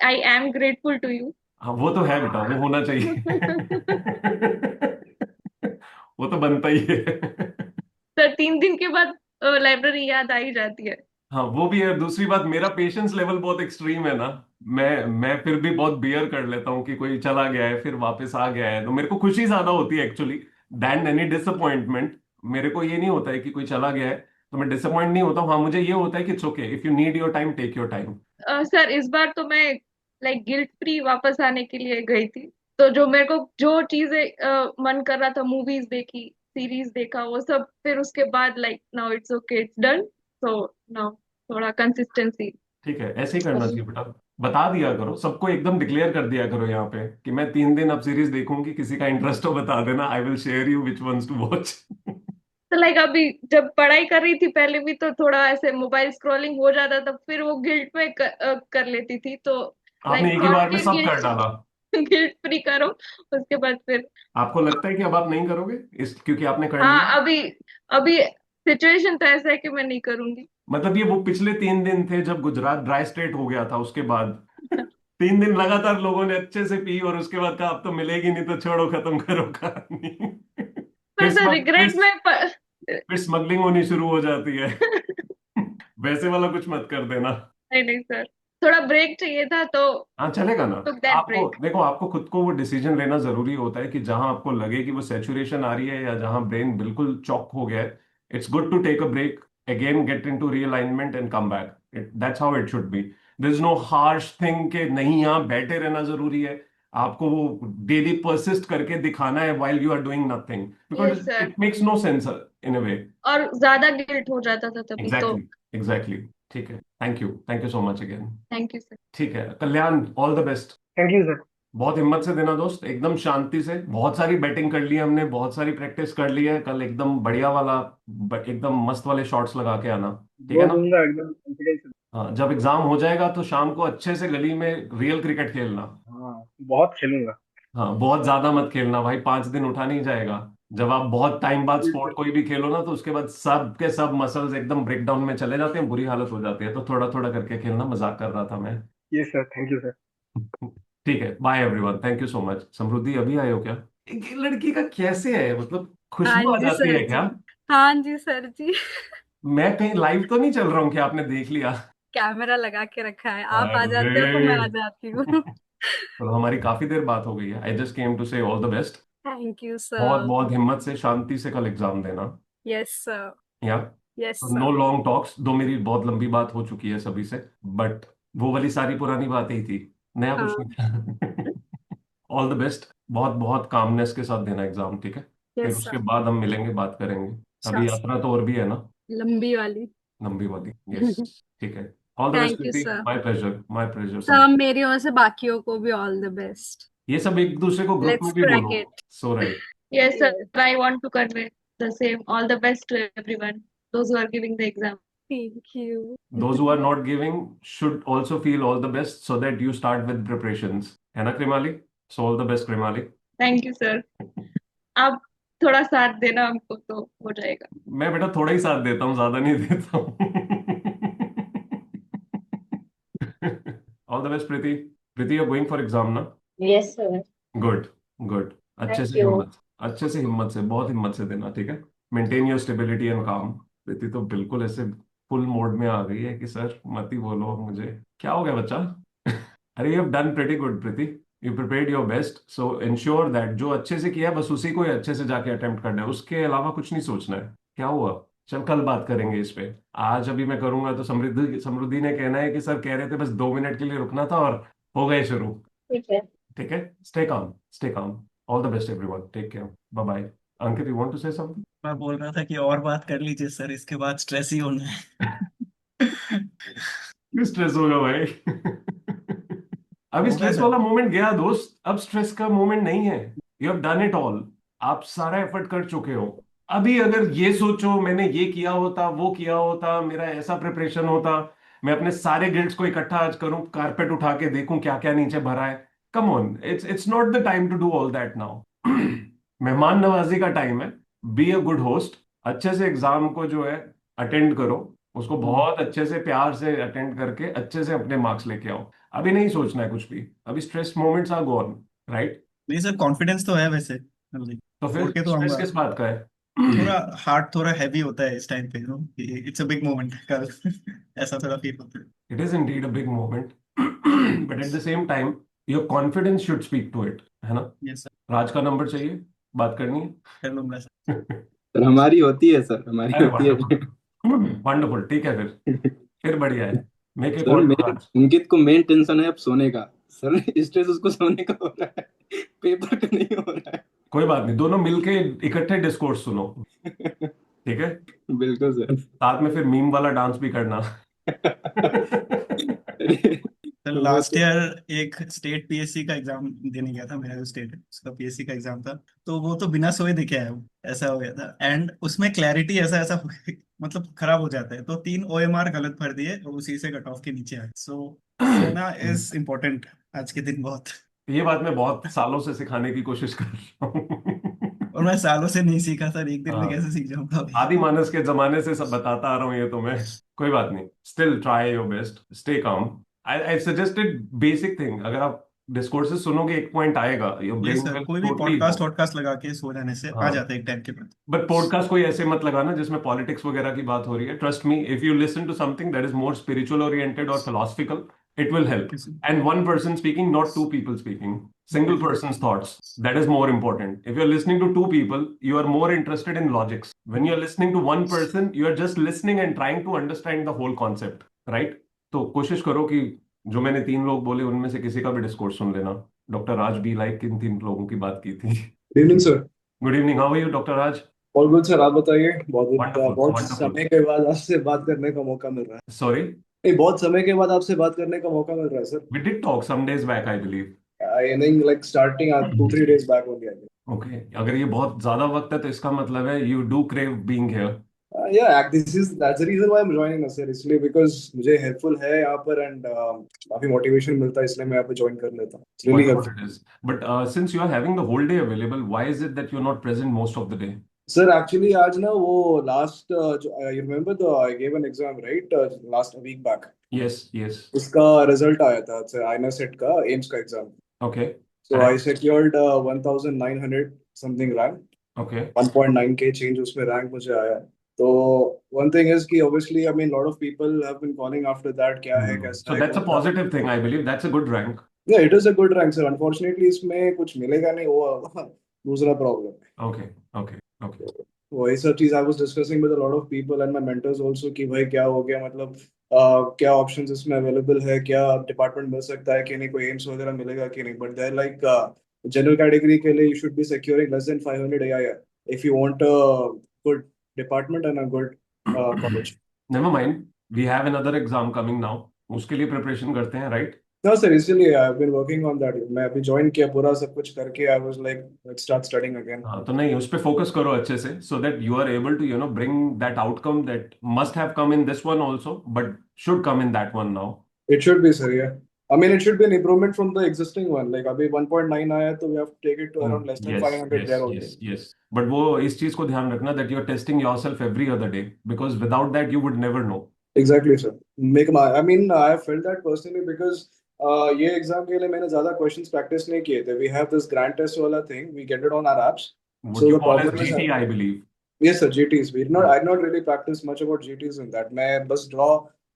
I am grateful to you. हाँ वो तो है बेटा, वो होना चाहिए। वो तो बनता ही है। सर 3 दिन के बाद लाइब्रेरी याद आ ही जाती है। हाँ वो भी है। दूसरी बात, मेरा पेशेंस लेवल बहुत एक्सट्रीम है ना। मैं फिर भी बहुत बियर कर लेता हूँ कि कोई चला गया है फिर वापस आ गया है, तो मेरे को खुशी ज्यादा होती है एक्चुअली दैन एनी डिसअपॉइंटमेंट। मेरे को ये नहीं होता है कि कोई चला गया है तो मैं डिसअपॉइंट नहीं होता हूँ। हाँ मुझे ये होता है कि it's okay, if you need your time take your time. Sir इस बार तो मैं लाइक गिल्ट फ्री वापस आने के लिए गई थी, तो जो मेरे को जो चीजें मन कर रहा था, मूवीज देखी, सीरीज देखा, वो सब फिर उसके बाद like now it's okay, it's done. So now थोड़ा कंसिस्टेंसी। ठीक है, ऐसे ही करना चाहिए बेटा। बता दिया करो सबको, एकदम डिक्लेयर कर दिया करो यहाँ पे कि मैं 3 दिन अब सीरीज देखूंगी, किसी का इंटरेस्ट हो बता देना, I will share you which ones to watch. तो लाइक अभी जब पढ़ाई कर रही थी पहले भी तो थोड़ा ऐसे मोबाइल स्क्रॉलिंग हो जाता था, फिर वो गिल्ट में कर लेती थी, तो आपने लाइक एक ही बार में थॉट सब कर डाला। गिल्ट फ्री करो, उसके बाद फिर। आपको लगता है कि अब आप नहीं करोगे इस, क्योंकि आपने कर लिया? हाँ अभी अभी सिचुएशन तो ऐसा है कि मैं नहीं करूंगी। मतलब ये वो पिछले 3 दिन थे जब गुजरात ड्राई स्टेट हो गया था, उसके बाद 3 दिन लगातार लोगों ने अच्छे से पी और उसके बाद कहा अब तो मिलेगी नहीं तो छोड़ो, खत्म करो कहानी। पर सर रिग्रेट में फिर स्मगलिंग होनी शुरू हो जाती है। वैसे वाला कुछ मत कर देना। नहीं नहीं सर, थोड़ा ब्रेक चाहिए था तो हाँ चलेगा ना। took that आपको break। देखो, आपको खुद को वो डिसीजन लेना जरूरी होता है कि जहां आपको लगे कि वो सैचुरेशन आ रही है या जहां ब्रेन बिल्कुल चौक हो गया है, it's good to take a break, again get into realignment and come back. That's how it should be. There is no harsh thing के नहीं यहाँ बैठे रहना जरूरी है। आपको वो डेली परसिस्ट करके दिखाना है while you are doing nothing because yes sir, it makes no sense in a way. और ज्यादा गिल्ट हो जाता था तभी तो। Exactly. ठीक है, thank you so much again. Thank you sir. ठीक है Kalyan, all the best. Thank you sir. बहुत हिम्मत से देना दोस्त, एकदम शांति से। बहुत सारी बैटिंग कर ली है हमने, बहुत सारी प्रैक्टिस कर ली है। कल एकदम बढ़िया वाला एकदम मस्त वाले शॉट्स लगा के आना, ठीक है वो ना? दूंगा एकदम कॉन्फिडेंस। हाँ, जब एग्जाम हो जाएगा तो शाम को अच्छे से गली में रियल क्रिकेट खेलना। हाँ बहुत खेलूंगा। हाँ, बहुत ज्यादा मत खेलना भाई, 5 दिन उठा नहीं जाएगा। जब आप बहुत टाइम बाद स्पोर्ट कोई भी खेलो ना, तो उसके बाद सब के सब मसल्स एकदम ब्रेकडाउन में चले जाते हैं, बुरी हालत हो जाती है। तो थोड़ा थोड़ा करके खेलना, मजाक कर रहा था मैं। ये सर, थैंक यू सर। ठीक है, bye everyone, thank you so much. Samriddhi अभी आए हो क्या? एक लड़की का कैसे है, मतलब हाँ खुशबू आ जी जाती सर है क्या? जी। हाँ जी सर जी। मैं कहीं लाइव तो नहीं चल रहा हूँ कि आपने देख लिया? कैमरा लगा के रखा है, आप आ जाते हो तो मैं अरे आ जाती हूँ। तो हमारी काफी देर बात हो गई है। I just came to say all the best. Thank you बहुत सर। बहुत हिम्मत से शांति से कल एग्जाम देना। Yes sir. या yes no sir. Long talks, दो मेरी बहुत लंबी बात हो चुकी है सभी से, बट वो वाली सारी पुरानी बातें ही थी, नया कुछ हाँ। नहीं था। ऑल द बेस्ट, बहुत बहुत कामनेस के साथ देना एग्जाम, ठीक है? फिर यस उसके सर। बाद हम मिलेंगे, बात करेंगे। अभी श्योर। यात्रा तो और भी है ना, लंबी वाली। लंबी वाली। यस, ठीक है। All the best thank you Preeti, sir. My pleasure सब। सब मेरी ओर से बाकियों को भी ऑल द बेस्ट। ये सब एक दूसरे को ग्रुप में लेट्स भी क्रैक बोलो। It. So right. Yes, sir. Yes. I want to convey the same. All the best to everyone, those who are giving the exam. Thank you. Those who are not giving should also feel all the best so that you start with preparations, है ना Krimali? So all the best Krimali. Thank you, sir. आप थोड़ा साथ देना हमको तो हो जाएगा। मैं बेटा थोड़ा ही साथ देता हूँ, ज्यादा नहीं देता हूँ। All the best Preeti. Preeti, you're going for exam ना? Yes, sir. Good good. अच्छे Thank से you. हिम्मत, अच्छे से हिम्मत से, बहुत हिम्मत से देना, ठीक है? मेंटेन योर स्टेबिलिटी एंड काम। प्रीति तो बिल्कुल ऐसे फुल मोड में आ गई है कि सर मत ही बोलो मुझे। क्या हो गया बच्चा? अरे you have done pretty good Preeti, you prepared your best, so ensure that जो अच्छे से किया है बस उसी को ही अच्छे से जाके अटेम्प्ट करना है, उसके अलावा कुछ नहीं सोचना है। क्या हुआ? चल कल बात करेंगे इस पे। आज अभी मैं करूंगा तो समृद्धि ने कहना है कि सर कह रहे थे बस 2 मिनट के लिए रुकना था और हो गए शुरू। ठीक है। ठीक है, stay calm, stay calm. All the best everyone, take care, bye bye. Ankit, you want to say something? मैं बोल रहा था कि और बात कर लीजिए सर, इसके बाद स्ट्रेस ही होना है। क्यों स्ट्रेस होगा भाई? अभी होगा स्ट्रेस सर। वाला मोमेंट गया दोस्त, अब स्ट्रेस का मोमेंट नहीं है। You have done it all, आप सारा एफर्ट कर चुके हो। अभी अगर ये सोचो मैंने ये किया होता, वो किया होता, मेरा ऐसा प्रिपरेशन होता, मैं अपने सारे गिल्ड्स को इकट्ठा आज करूं, कारपेट उठा के देखूं क्या क्या नीचे भरा है। Come on, it's not the time to do all that now. मेहमान नवाजी का टाइम है। बी अ गुड होस्ट, अच्छे से एग्जाम को जो है अटेंड करो, उसको बहुत अच्छे से प्यार से अटेंड करके अच्छे से अपने मार्क्स लेके आओ। अभी नहीं सोचना है कुछ भी, अभी stress moments are gone, right? नहीं सर, कॉन्फिडेंस तो है वैसे। तो छोड़ फिर के तो स्ट्रेस आऊंगा। किस बात का है? थोड़ा हार्ट थोड़ा हैवी होता है इस टाइम पे, इट्स अ बिग मोमेंट कल। ऐसा थोड़ा फील होता है। It is indeed a big moment, but at the same time, your confidence should speak to it, है ना? यस सर, राज का नंबर चाहिए, बात करनी है। कर लूंगा सर। सर हमारी होती है, सर हमारी अरे होती है। वंडरफुल वंडरफुल, ठीक है फिर बढ़िया है। Make a sir call to मेरे राज। अंकित को मेन टेंशन है अब सोने का। सर स्ट्रेस उसको सोने का हो रहा है, पेपर का नहीं हो रहा है। कोई बात नहीं, दोनों मिलके इकट्ठे डिस्कोर्स सुनो, ठीक है? बिल्कुल सर। साथ में फिर मीम वाला डांस भी करना। सर लास्ट ईयर एक स्टेट पीएससी का एग्जाम देने गया था, मेरा जो स्टेट है उसका पीएससी का एग्जाम था, तो वो तो बिना सोए देखे आया हूँ। ऐसा हो गया था, एंड उसमें क्लैरिटी ऐसा ऐसा मतलब खराब हो जाता है, तो 3 OMR गलत भर दिए और उसी से कट ऑफ के नीचे आए। सो सोना इज इम्पोर्टेंट आज के दिन बहुत। ये बात मैं बहुत सालों से सिखाने की कोशिश कर रहा हूँ। और मैं सालों से नहीं सीखा सर, एक दिन में हाँ, कैसे सीख जाऊंगा? आदि मानस के जमाने से सब बताता आ रहा हूँ ये तो मैं। कोई बात नहीं, still try your best, stay काम। आई सजेस्टेड बेसिक थिंग, अगर आप डिस्कोर्सेस सुनोगे एक पॉइंट आएगा, योर ये ब्रेन सर विल कोई भी टोटली पॉडकास्ट गो। वॉडकास्ट लगा के सो जाने से आ हाँ, जाता है एक टाइम के बाद। बट पॉडकास्ट कोई ऐसे मत लगाना जिसमें पॉलिटिक्स वगैरह की बात हो रही है। Trust me, if you listen to something that is more spiritual oriented और philosophical, it will help. And one person speaking, not 2 people speaking. Single person's thoughts, that is more important. If you're listening to 2 people, you are more interested in logics. When you're listening to one person, you are just listening and trying to understand the whole concept, right? तो कोशिश करो कि जो मैंने 3 लोग बोले उनमें से किसी का भी डिस्कोर्स सुन लेना। डॉक्टर राज बी लाइक किन 3 लोगों की बात की थी? Good evening sir. Good evening, how are you doctor Raj? All good sir, आप बताइए। बहुत वंडरफुल बहुत वंडरफुल। समय के बाद आपसे बात करने का मौका मिल रहा है। सॉरी, नहीं, बहुत समय के बाद आपसे बात करने का मौका मिल रहा है sir. We did talk some days back I believe. I think like starting 2-3 days back only I think. Okay, अगर ये बहुत ज्यादा वक्त है तो इसका मतलब है you do crave being here. या this is that's the reason why I am joining sir, इसलिए बिकॉज मुझे हेल्पफुल है यहाँ पर एंड काफी मोटिवेशन मिलता है, इसलिए मैं यहाँ पे ज्वाइन कर लेता हूँ। It's really Whatever helpful. it is. But since you are having the whole day available, why is it that you're not present most of the day? Sir actually आज ना वो last you remember the I give an exam right last week back. Yes, yes. उसका result आया था INI CET का, एम्स का exam. Okay. So I And secured 1900 something rank, okay. 1.9K change उसमें rank मुझे आया। तो one thing is कि obviously I mean a lot of people have been calling after that, क्या है कैसा So है that's a कौन सा। positive thing, I believe. That's a good rank. Yeah, it is a good rank sir. Unfortunately इसमें कुछ मिलेगा नहीं, वो दूसरा प्रॉब्लम है। Okay, okay, okay. वही सब चीज I was discussing with a lot of people and my mentors also कि भाई क्या हो गया, मतलब क्या ऑप्शंस इसमें अवेलेबल है, क्या डिपार्टमेंट मिल सकता है कि नहीं, कोई एम्स वगैरह मिलेगा कि नहीं। But they are like general category के लिए you should be securing less than 500 AIR if you want a good department and a good college. Never mind. We have another exam coming now. उसके लिए preparation करते हैं, right? No sir, इसलिए I have been working on that. मैं अभी join किया, पूरा सब कुछ करके I was like let's start studying again. हाँ, तो नहीं, उस पे फोकस करो अच्छे से so that you are able to bring that outcome that must have come in this one also but should come in that one now. It should be, sir, yeah. I mean, it should be an improvement from the existing one. Like, अभी 1.9 आया तो we have to take it to around less than Yes, 500 yes, there yes, only. yes. But वो इस चीज को ध्यान रखना that you're testing yourself every other day because without that you would never know. Exactly, sir. I mean, I have felt that personally because ये exam के लिए मैंने ज्यादा क्वेश्चंस प्रैक्टिस नहीं किए थे। We have this grant test वाला thing. We get it on our apps. What So you the call as problem is, GT, I believe. yes, sir, GTs. I not really practice much about GTs in that. मैं बस draw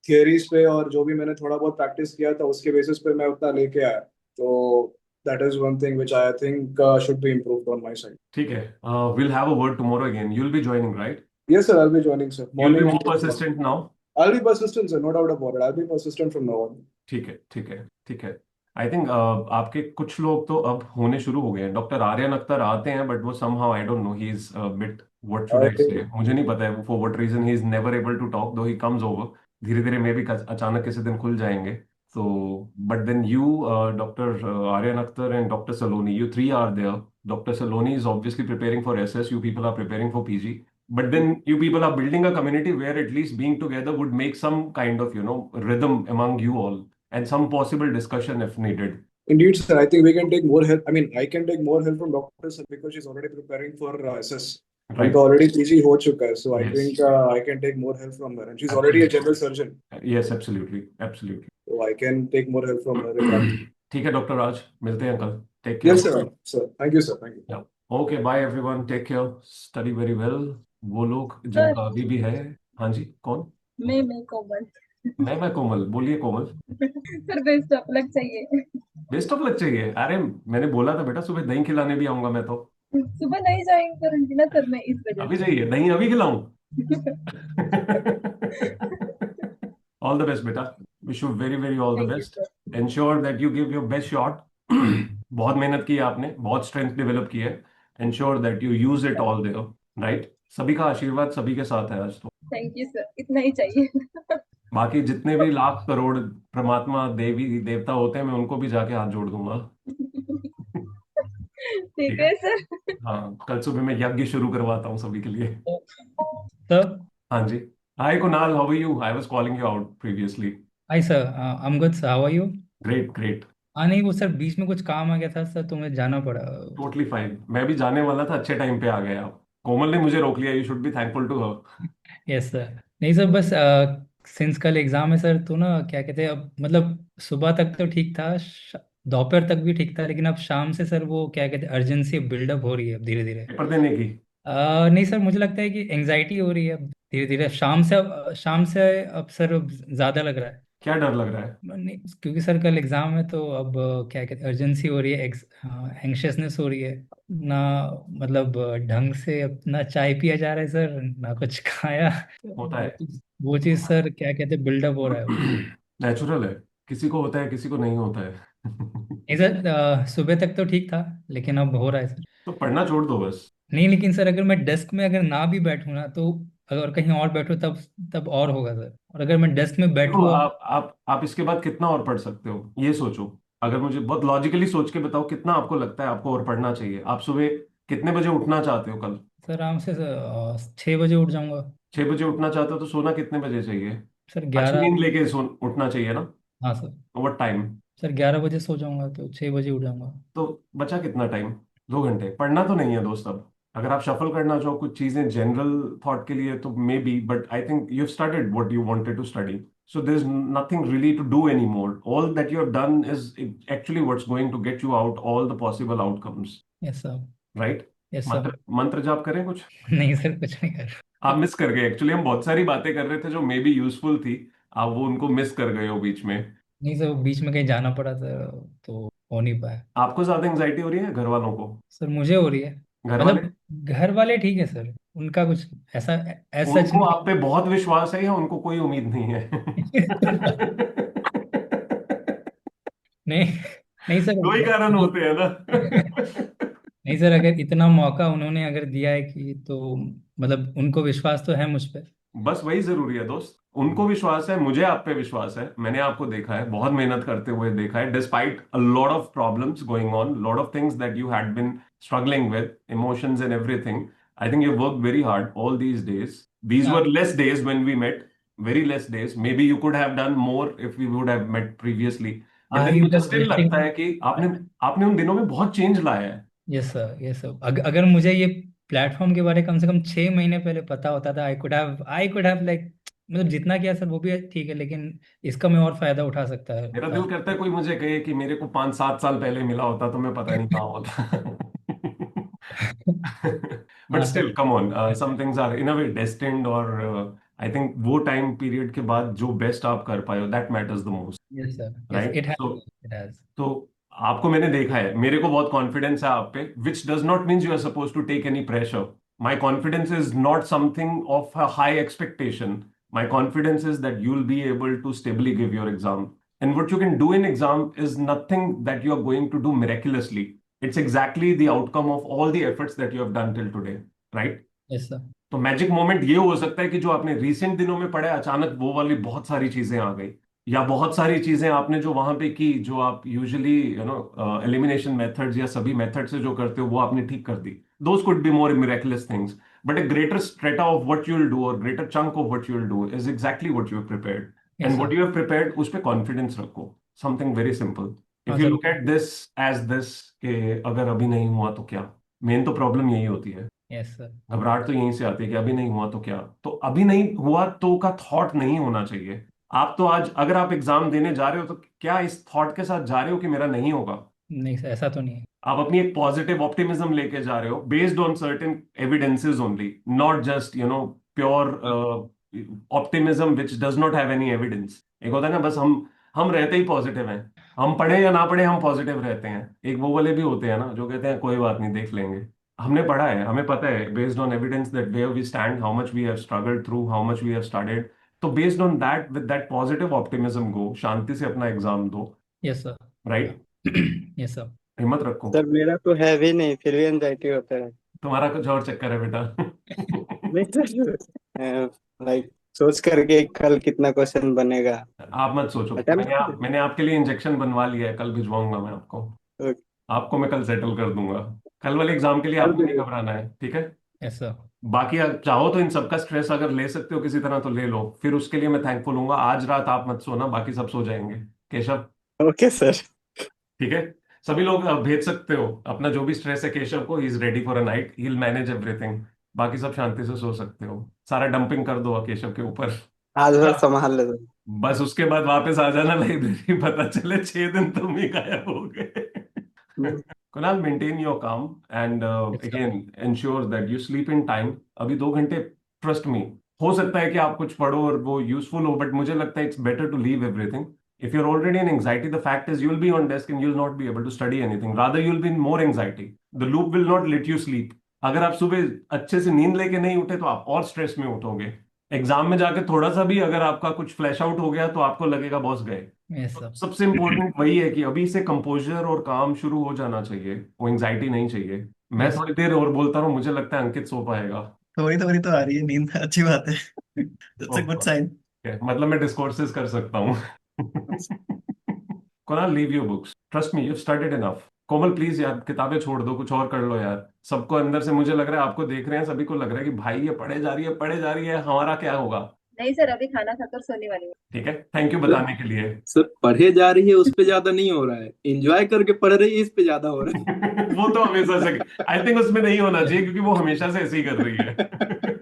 theories पे और जो भी मैंने थोड़ा बहुत practice किया था उसके बेसिस पे मैं उतना लेके आया। तो that is one thing which I think should be improved on my side. ठीक है. We'll have a word tomorrow again. You'll be joining, right? Yes, sir, I'll be joining, sir. You'll be Morning. more persistent now. I'll be persistent, sir. No doubt about it. I'll be persistent from now on. ठीक है, ठीक है, ठीक है. I think आपके कुछ लोग तो अब होने शुरू हो गए हैं. डॉक्टर आर्यन अख्तर आते हैं बट वो somehow I don't know he is bit what should I say, मुझे नहीं पता है for what reason he is never able to talk though he comes over. धीरे धीरे मे भी अचानक किसी दिन खुल जाएंगे. तो but then you doctor Aryan Akhtar and doctor Saloni, you three are there. Dr. Saloni is obviously preparing for SS, you people are preparing for PG. But then you people are building a community where at least being together would make some kind of, rhythm among you all and some possible discussion if needed. Indeed, sir. I think we can take more help. I mean, I can take more help from Dr. Sir because she's already preparing for SS. Right. उनका already PG हो चुका है. So I Yes. think I can take more help from her. And she's already a general surgeon. Yes, absolutely, absolutely. So I can take more help from her in that. ठीक है doctor राज, मिलते हैं कल. Take care. Yes, sir. Sir, thank you, sir. Thank you. Okay, bye everyone, take care, study very well. वो लोग जिनका अभी भी है. हाँ जी, कौन? मैं कोमल। मैं कोमल, बोलिए कोमल. सर बेस्ट ऑफ लक चाहिए। बेस्ट ऑफ लक चाहिए? अरे मैंने बोला था बेटा सुबह दही खिलाने भी आऊंगा मैं तो. सुबह नहीं ज्वाइन करूंगी ना सर मैं, इस वजह अभी चाहिए दही, अभी खिलाऊं? ऑल द बेस्ट बेटा, wish you very very all the best. Ensure that you give your best shot. बहुत मेहनत की है आपने, बहुत स्ट्रेंथ डेवलप की है. Ensure that you use it all there, right? सभी का आशीर्वाद सभी के साथ है आज तो. थैंक यू सर, इतना ही चाहिए। बाकी जितने भी लाख करोड़ परमात्मा देवी देवता होते हैं मैं उनको भी जाके हाथ जोड़ दूंगा. ठीक है सर। हाँ, कल सुबह मैं यज्ञ शुरू करवाता हूँ सभी के लिए. Sir, हाँ जी. Hi Kunal, how are you? I was calling you out previously. hi sir, I'm good sir. How are you? Great great. हाँ नहीं, वो सर बीच में कुछ काम आ गया था सर, तो मुझे जाना पड़ा. Totally fine. मैं भी जाने वाला था, अच्छे टाइम पे आ गए आप. कोमल ने मुझे रोक लिया. You should be thankful to her. Yes sir. नहीं सर, बस सिंस कल एग्जाम है सर, तो ना क्या कहते हैं, अब मतलब सुबह तक तो ठीक था, दोपहर तक भी ठीक था, लेकिन अब शाम से सर वो क्या कहते हैं अर्जेंसी बिल्डअप हो रही है अब धीरे धीरे. पेपर देने की? नहीं सर, मुझे लगता है कि एंजाइटी हो रही है अब धीरे धीरे, शाम से अब सर अब ज्यादा लग रहा है. क्या डर लग रहा है? नहीं, क्योंकि सर कल एग्जाम है तो अब क्या कहते हैं अर्जेंसी हो रही है, एंग्शियसनेस हो रही है ना, मतलब ढंग से अब ना चाय पिया जा रहा है सर, ना कुछ खाया. होता है. वो चीज सर क्या कहते हैं बिल्डअप हो रहा है. नेचुरल है. किसी को होता है, किसी को नहीं होता है। नहीं सर, सुबह तक तो ठीक था, लेकिन अब हो रहा है सर। तो पढ़ना छोड़ दो बस। नहीं, लेकिन सर अगर मैं डेस्क में अगर ना भी बैठूं ना, तो अगर कहीं और बैठूं तब तब और होगा सर। और अगर मैं डेस्क में देखो, बैठूं और आप इसके बाद कितना और पढ़ सकते हो, ये सोचो। अगर मुझे बहुत लॉजिकली सोच के बताओ, कितना आपको लगता है आपको और पढ़ना चाहिए? आप सुबह कितने बजे उठना चाहते हो कल? सर आराम से सर 6 बजे उठ जाऊंगा। 6 बजे उठना चाहते हो तो सोना कितने बजे चाहिए? सर अच्छी 11। नींद लेके सो उठना चाहिए ना। हाँ सर। What time? सर 11 बजे सो जाऊंगा तो 6 बजे उठ जाऊंगा। तो बचा कितना टाइम? 2 घंटे। पढ़ना तो नहीं है दोस्त अब। अगर आप शफल करना चाहो कुछ चीजें जनरल थॉट के लिए तो maybe, but I think you started what you wanted to study, so there's nothing really to do anymore. All that you have done is actually what's going to get you out all the possible outcomes, yes sir. right? Yes sir. मंत्र मंत्र जाप करें कुछ? नहीं sir, कुछ नहीं कर। आप मिस कर गए एक्चुअली। हम बहुत सारी बातें कर रहे थे जो मे बी यूजफुल थी, आप वो उनको मिस कर गए हो बीच में। नहीं सर, बीच में कहीं जाना पड़ा था तो हो नहीं पाया। आपको ज्यादा एंजाइटी हो रही है घर वालों को? सर मुझे हो रही है। घर वाले? मतलब घर वाले ठीक है सर, उनका कुछ ऐसा ऐसा सच उनको नहीं आप पे बहुत विश्वास है या उनको कोई उम्मीद नहीं है? नहीं। नहीं सर। दो ही कारण होते हैं ना। नहीं सर, अगर इतना मौका उन्होंने अगर दिया है कि, तो मतलब उनको विश्वास तो है मुझ पे। बस वही जरूरी है दोस्त। उनको विश्वास है, मुझे आप पे विश्वास है। मैंने आपको देखा है, बहुत मेहनत करते हुए देखा है, despite a lot of problems going on, lot of things that you had been struggling with, emotions and everything. I think you work very hard all these days. These were less days when we met, very less days. Maybe you could have done more if we would have met previously, but then I मुझे was still wishing. लगता है कि आपने आपने उन दिनों में बहुत चेंज लाया है। Yes sir, yes sir. अगर मुझे ये प्लेटफॉर्म के बारे कम से कम 6 महीने पहले पता होता था, आई कुड हैव लाइक, मतलब जितना किया सर वो भी ठीक है, लेकिन इसका मैं और फायदा उठा सकता है मेरा था। दिल करता है कोई मुझे कहे कि मेरे को 5-7 साल पहले मिला होता तो मैं पता नहीं कहाँ होता। बट हाँ still sir. Come on, some things are in a way destined, और आई थिंक वो टाइम पीरियड के बाद जो बेस्ट आप कर पाए हो, that matters the most, yes sir. Yes, right? It so has, it has. तो आपको मैंने देखा है, मेरे को बहुत कॉन्फिडेंस है आप पे, which does not means you are suppose to take any pressure. My confidence is not something of a high expectation. My confidence is that you will be able to stably give your exam. And what you can do in exam is nothing that you are going to do miraculously. It's exactly the outcome of all the efforts that you have done till today, right? Yes sir. तो magic moment ये हो सकता है कि जो आपने recent दिनों में पढ़े, अचानक वो वाली बहुत सारी चीजें आ गई, या बहुत सारी चीजें आपने जो वहां पे की, जो आप यूजुअली एलिमिनेशन मेथड्स या सभी मेथड से जो करते हो वो आपने ठीक कर दी. Those could be more miraculous things, but a greater strata of what you'll do, or greater chunk of what you'll do, is exactly what you have prepared. Yes And what sir. you have prepared, उस पे confidence रखो. Something very simple. हाँ If you sir. look at this as this, कि अगर अभी नहीं हुआ तो क्या, मेन तो प्रॉब्लम यही होती है. Yes sir. घबराहट तो यहीं से आती है कि अभी नहीं हुआ तो क्या. तो अभी नहीं हुआ तो का थॉट नहीं होना चाहिए. आप तो आज अगर आप एग्जाम देने जा रहे हो तो क्या इस थॉट के साथ जा रहे हो कि मेरा नहीं होगा? नहीं सर, ऐसा तो नहीं है। आप अपनी एक पॉजिटिव ऑप्टिमिज्म लेके जा रहे हो, based on certain evidences only, not just pure optimism which does not have any evidence. एक होता है ना, बस हम रहते ही पॉजिटिव हैं, हम पढ़े या ना पढ़े हम पॉजिटिव रहते हैं. एक वो वाले भी होते हैं ना जो कहते हैं कोई बात नहीं देख लेंगे. हमने पढ़ा है, हमें पता है, based on evidence, that where we stand, how much we have struggled through, how much we have studied. तो based on that, with that positive optimism go, शांति से अपना एग्जाम दो. Yes sir. Right? Yes sir. हिम्मत रखो. Sir मेरा तो है भी नहीं, फिर भी एंजाइटी होता है। तुम्हारा कुछ और चक्कर है बेटा. नहीं सर, लाइक सोच करके कल कितना क्वेश्चन बनेगा। आप मत सोचो, अटेम्प्ट। मैंने आपके लिए इंजेक्शन बनवा लिया है, कल भिजवाऊंगा मैं आपको. आपको मैं कल सेटल कर दूंगा. कल वाले एग्जाम के लिए आपको नहीं घबराना है, ठीक है? Yes sir. बाकी आप चाहो तो इन सबका स्ट्रेस अगर ले सकते हो किसी तरह तो ले लो, फिर उसके लिए मैं थैंकफुल हूँ. आज रात आप मत सोना, बाकी सब सो जाएंगे. केशव? Okay sir. ठीक है, सभी लोग भेज सकते हो अपना जो भी स्ट्रेस है केशव को. He is ready for a night, he will manage everything. बाकी सब शांति से सो सकते हो. सारा डंपिंग कर दो केशव के ऊपर. आज भर संभाल ले सर। बस उसके बाद वापस आ जाना लाइब्रेरी, पता चले 6 दिन तुम ही गायब हो गए. Kunal, maintain your calm and again ensure that you sleep in time. अभी 2 घंटे, trust me, हो सकता है कि आप कुछ पढ़ो और वो यूजफुल हो, बट मुझे लगता है it's better to leave everything. If you're already in anxiety, the fact is you'll be on desk and you'll not be able to study anything. Rather, you'll be in more anxiety. The loop will not let you sleep. अगर आप सुबह अच्छे से नींद लेके नहीं उठे तो आप और स्ट्रेस में उठोगे. एग्जाम में जाके थोड़ा सा भी अगर आपका कुछ फ्लैश आउट हो गया तो आपको लगेगा बॉस गए। यस तो सर। सबसे इम्पोर्टेंट वही है कि अभी से कंपोजर और काम शुरू हो जाना चाहिए, वो एंजाइटी नहीं चाहिए। मैं यस थोड़ी देर और बोलता हूँ, मुझे लगता है अंकित सो पाएगा। थोड़ी तो आ रही है नींद, अच्छी बात है। It's a good sign. Okay, मतलब मैं डिस्कोर्सेस कर सकता हूँ। Kunal, leave your books, trust me, you studied enough. Komal please यार किताबें छोड़ दो, कुछ और कर लो यार। सबको अंदर से मुझे लग रहा है, आपको देख रहे हैं सभी को लग रहा है कि भाई ये पढ़े जा रही है, पढ़े जा रही है, हमारा क्या होगा। नहीं सर, अभी खाना खाकर सोने वाली हूँ। ठीक है, थैंक यू सर बताने के लिए। सर पढ़े जा रही है उस पे ज्यादा नहीं हो रहा है, एंजॉय करके पढ़ रही है इस पे ज्यादा हो रहा वो तो हमेशा से, आई थिंक उसमें नहीं होना चाहिए क्योंकि वो हमेशा से ऐसे ही कर रही है। है।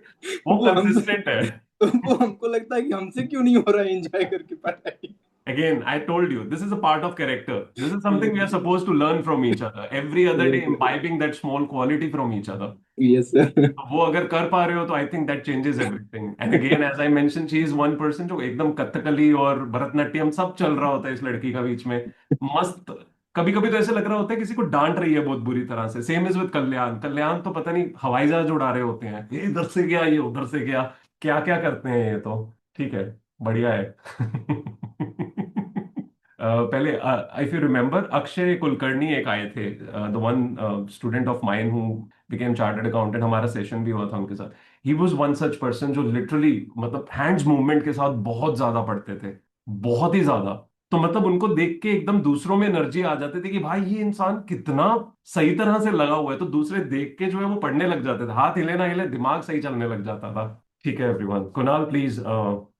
वो वो हम कंसिस्टेंट है। वो हमको लगता है कि हमसे क्यों नहीं हो रहा है एंजॉय करके पढ़ाई। Again, I told you, this is a part of character. This is something we are supposed to learn from each other. Every other day, yes imbibing that small quality from each other. Yes sir. तो वो अगर कर पा रहे हो तो I think that changes everything. And again as I mention, she is one person जो एकदम कथकली और भरतनाट्यम सब चल रहा होता है इस लड़की का बीच में, मस्त। कभी कभी तो ऐसे लग रहा होता है किसी को डांट रही है बहुत बुरी तरह से। सेम इज विद कल्याण। कल्याण तो पता नहीं हवाई जहाज उड़ा रहे होते हैं, ये इधर से गया, ये उधर से गया, क्या क्या करते हैं ये तो। ठीक है, बढ़िया है। पहले if you remember, Akshay Kulkarni एक आए थे, the one student of mine who became chartered accountant, हमारा सेशन भी हुआ था उनके साथ। He was one such person जो लिटरली मतलब हैंड्स मूवमेंट के साथ बहुत ज्यादा पढ़ते थे, बहुत ही ज्यादा। तो मतलब उनको देख के एकदम दूसरों में एनर्जी आ जाती थी कि भाई ये इंसान कितना सही तरह से लगा हुआ है, तो दूसरे देख के जो है वो पढ़ने लग जाते थे, हाथ हिले ना हिले दिमाग सही चलने लग जाता था। ठीक है everyone, Kunal please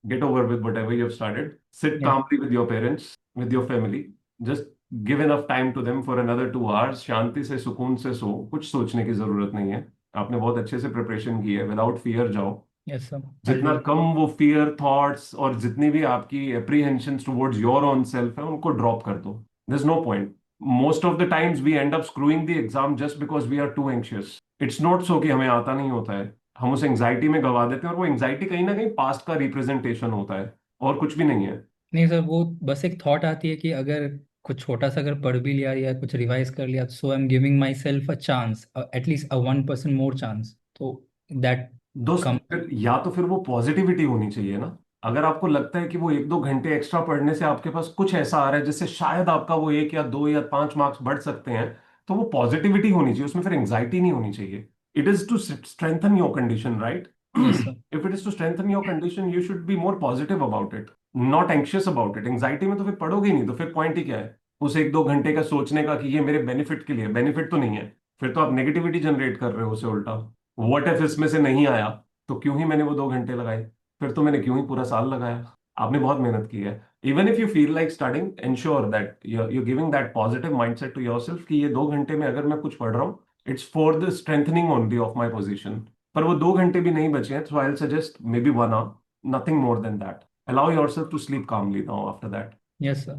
get over with whatever you have started. Sit yes calmly with your parents, with your family. Just give enough time to them for another 2 hours. शांति से सुकून से सो, कुछ सोचने की जरूरत नहीं है। आपने बहुत अच्छे से प्रिपरेशन की है, विदाउट फियर जाओ। Yes sir. जितना कम वो फियर थॉट्स और जितनी भी आपकी apprehensions towards your own self है उनको ड्रॉप कर दो। There is no point. Most of the times we end up screwing the exam just because we are too anxious. It's not so कि हमें आता नहीं होता है, हम उस एंग्जाइटी में गवा देते हैं, और वो एंग्जाइटी कहीं ना कहीं पास्ट का रिप्रेजेंटेशन होता है और कुछ भी नहीं है। नहीं सर, वो बस एक थॉट आती है कि अगर कुछ छोटा सा अगर पढ़ भी लिया या कुछ रिवाइज कर लिया, so I am giving myself a chance, at least a 1% more chance, तो दैट दोस्त कम। फिर या तो फिर वो पॉजिटिविटी होनी चाहिए ना। अगर आपको लगता है कि वो 1-2 घंटे एक्स्ट्रा पढ़ने से आपके पास कुछ ऐसा आ रहा है जिससे शायद आपका वो 1 या 2 या 5 मार्क्स बढ़ सकते हैं, तो वो पॉजिटिविटी होनी चाहिए, उसमें फिर एंग्जाइटी नहीं होनी चाहिए। It is to strengthen your condition, right? Yes sir. If it is to strengthen your condition you should be more positive about it, not anxious about it. Anxiety में तो फिर पढ़ोगे ही नहीं, तो फिर पॉइंट ही क्या है उस 1-2 घंटे का सोचने का कि ये मेरे बेनिफिट के लिए? बेनिफिट तो नहीं है, फिर तो आप नेगेटिविटी जनरेट कर रहे हो उसे उल्टा। व्हाट इफ इसमें से नहीं आया, तो क्यों ही मैंने वो 2 घंटे लगाए, फिर तो मैंने क्यों ही पूरा साल लगाया। आपने बहुत मेहनत की है। Even if you feel like studying, ensure that you giving that positive mindset to yourself कि ये 2 घंटे में अगर मैं कुछ पढ़ रहा हूँ, it's for the strengthening only of my position. पर वो 2 घंटे भी नहीं बचे हैं, so I suggest maybe 1 hour, nothing more than that. Allow yourself to sleep calmly now after that. Yes sir,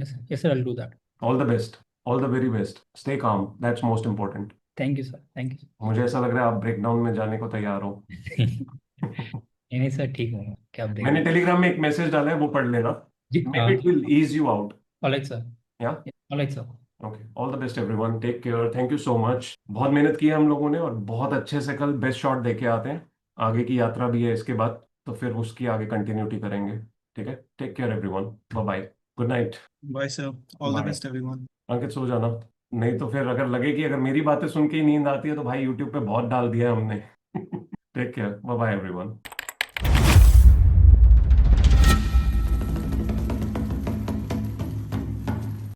yes sir, I will do that. All the best, all the very best, stay calm, that's most important. Thank you sir, thank you. मुझे ऐसा लग रहा है आप breakdown में जाने को तैयार हो। नहीं नहीं सर, ठीक हूँ, क्या ब्रेक। मैंने टेलीग्राम में एक मैसेज डाला है, वो पढ़ लेना, जी maybe it will ease you out. Alright sir. या alright sir. Okay, all the best everyone, take care, thank you so much. बहुत मेहनत की है हम लोगों ने, और बहुत अच्छे से कल बेस्ट शॉट देके आते हैं। आगे की यात्रा भी है इसके बाद, तो फिर उसकी आगे कंटिन्यूटी करेंगे। ठीक है, take care everyone, bye bye, good night. Bye sir, all the bye. Best everyone. Ankit सो जाना, नहीं तो फिर अगर लगे कि अगर मेरी बातें सुन के ही नींद आती है तो भाई यूट्यूब पे बहुत डाल दिया है हमने। Take care, bye bye everyone.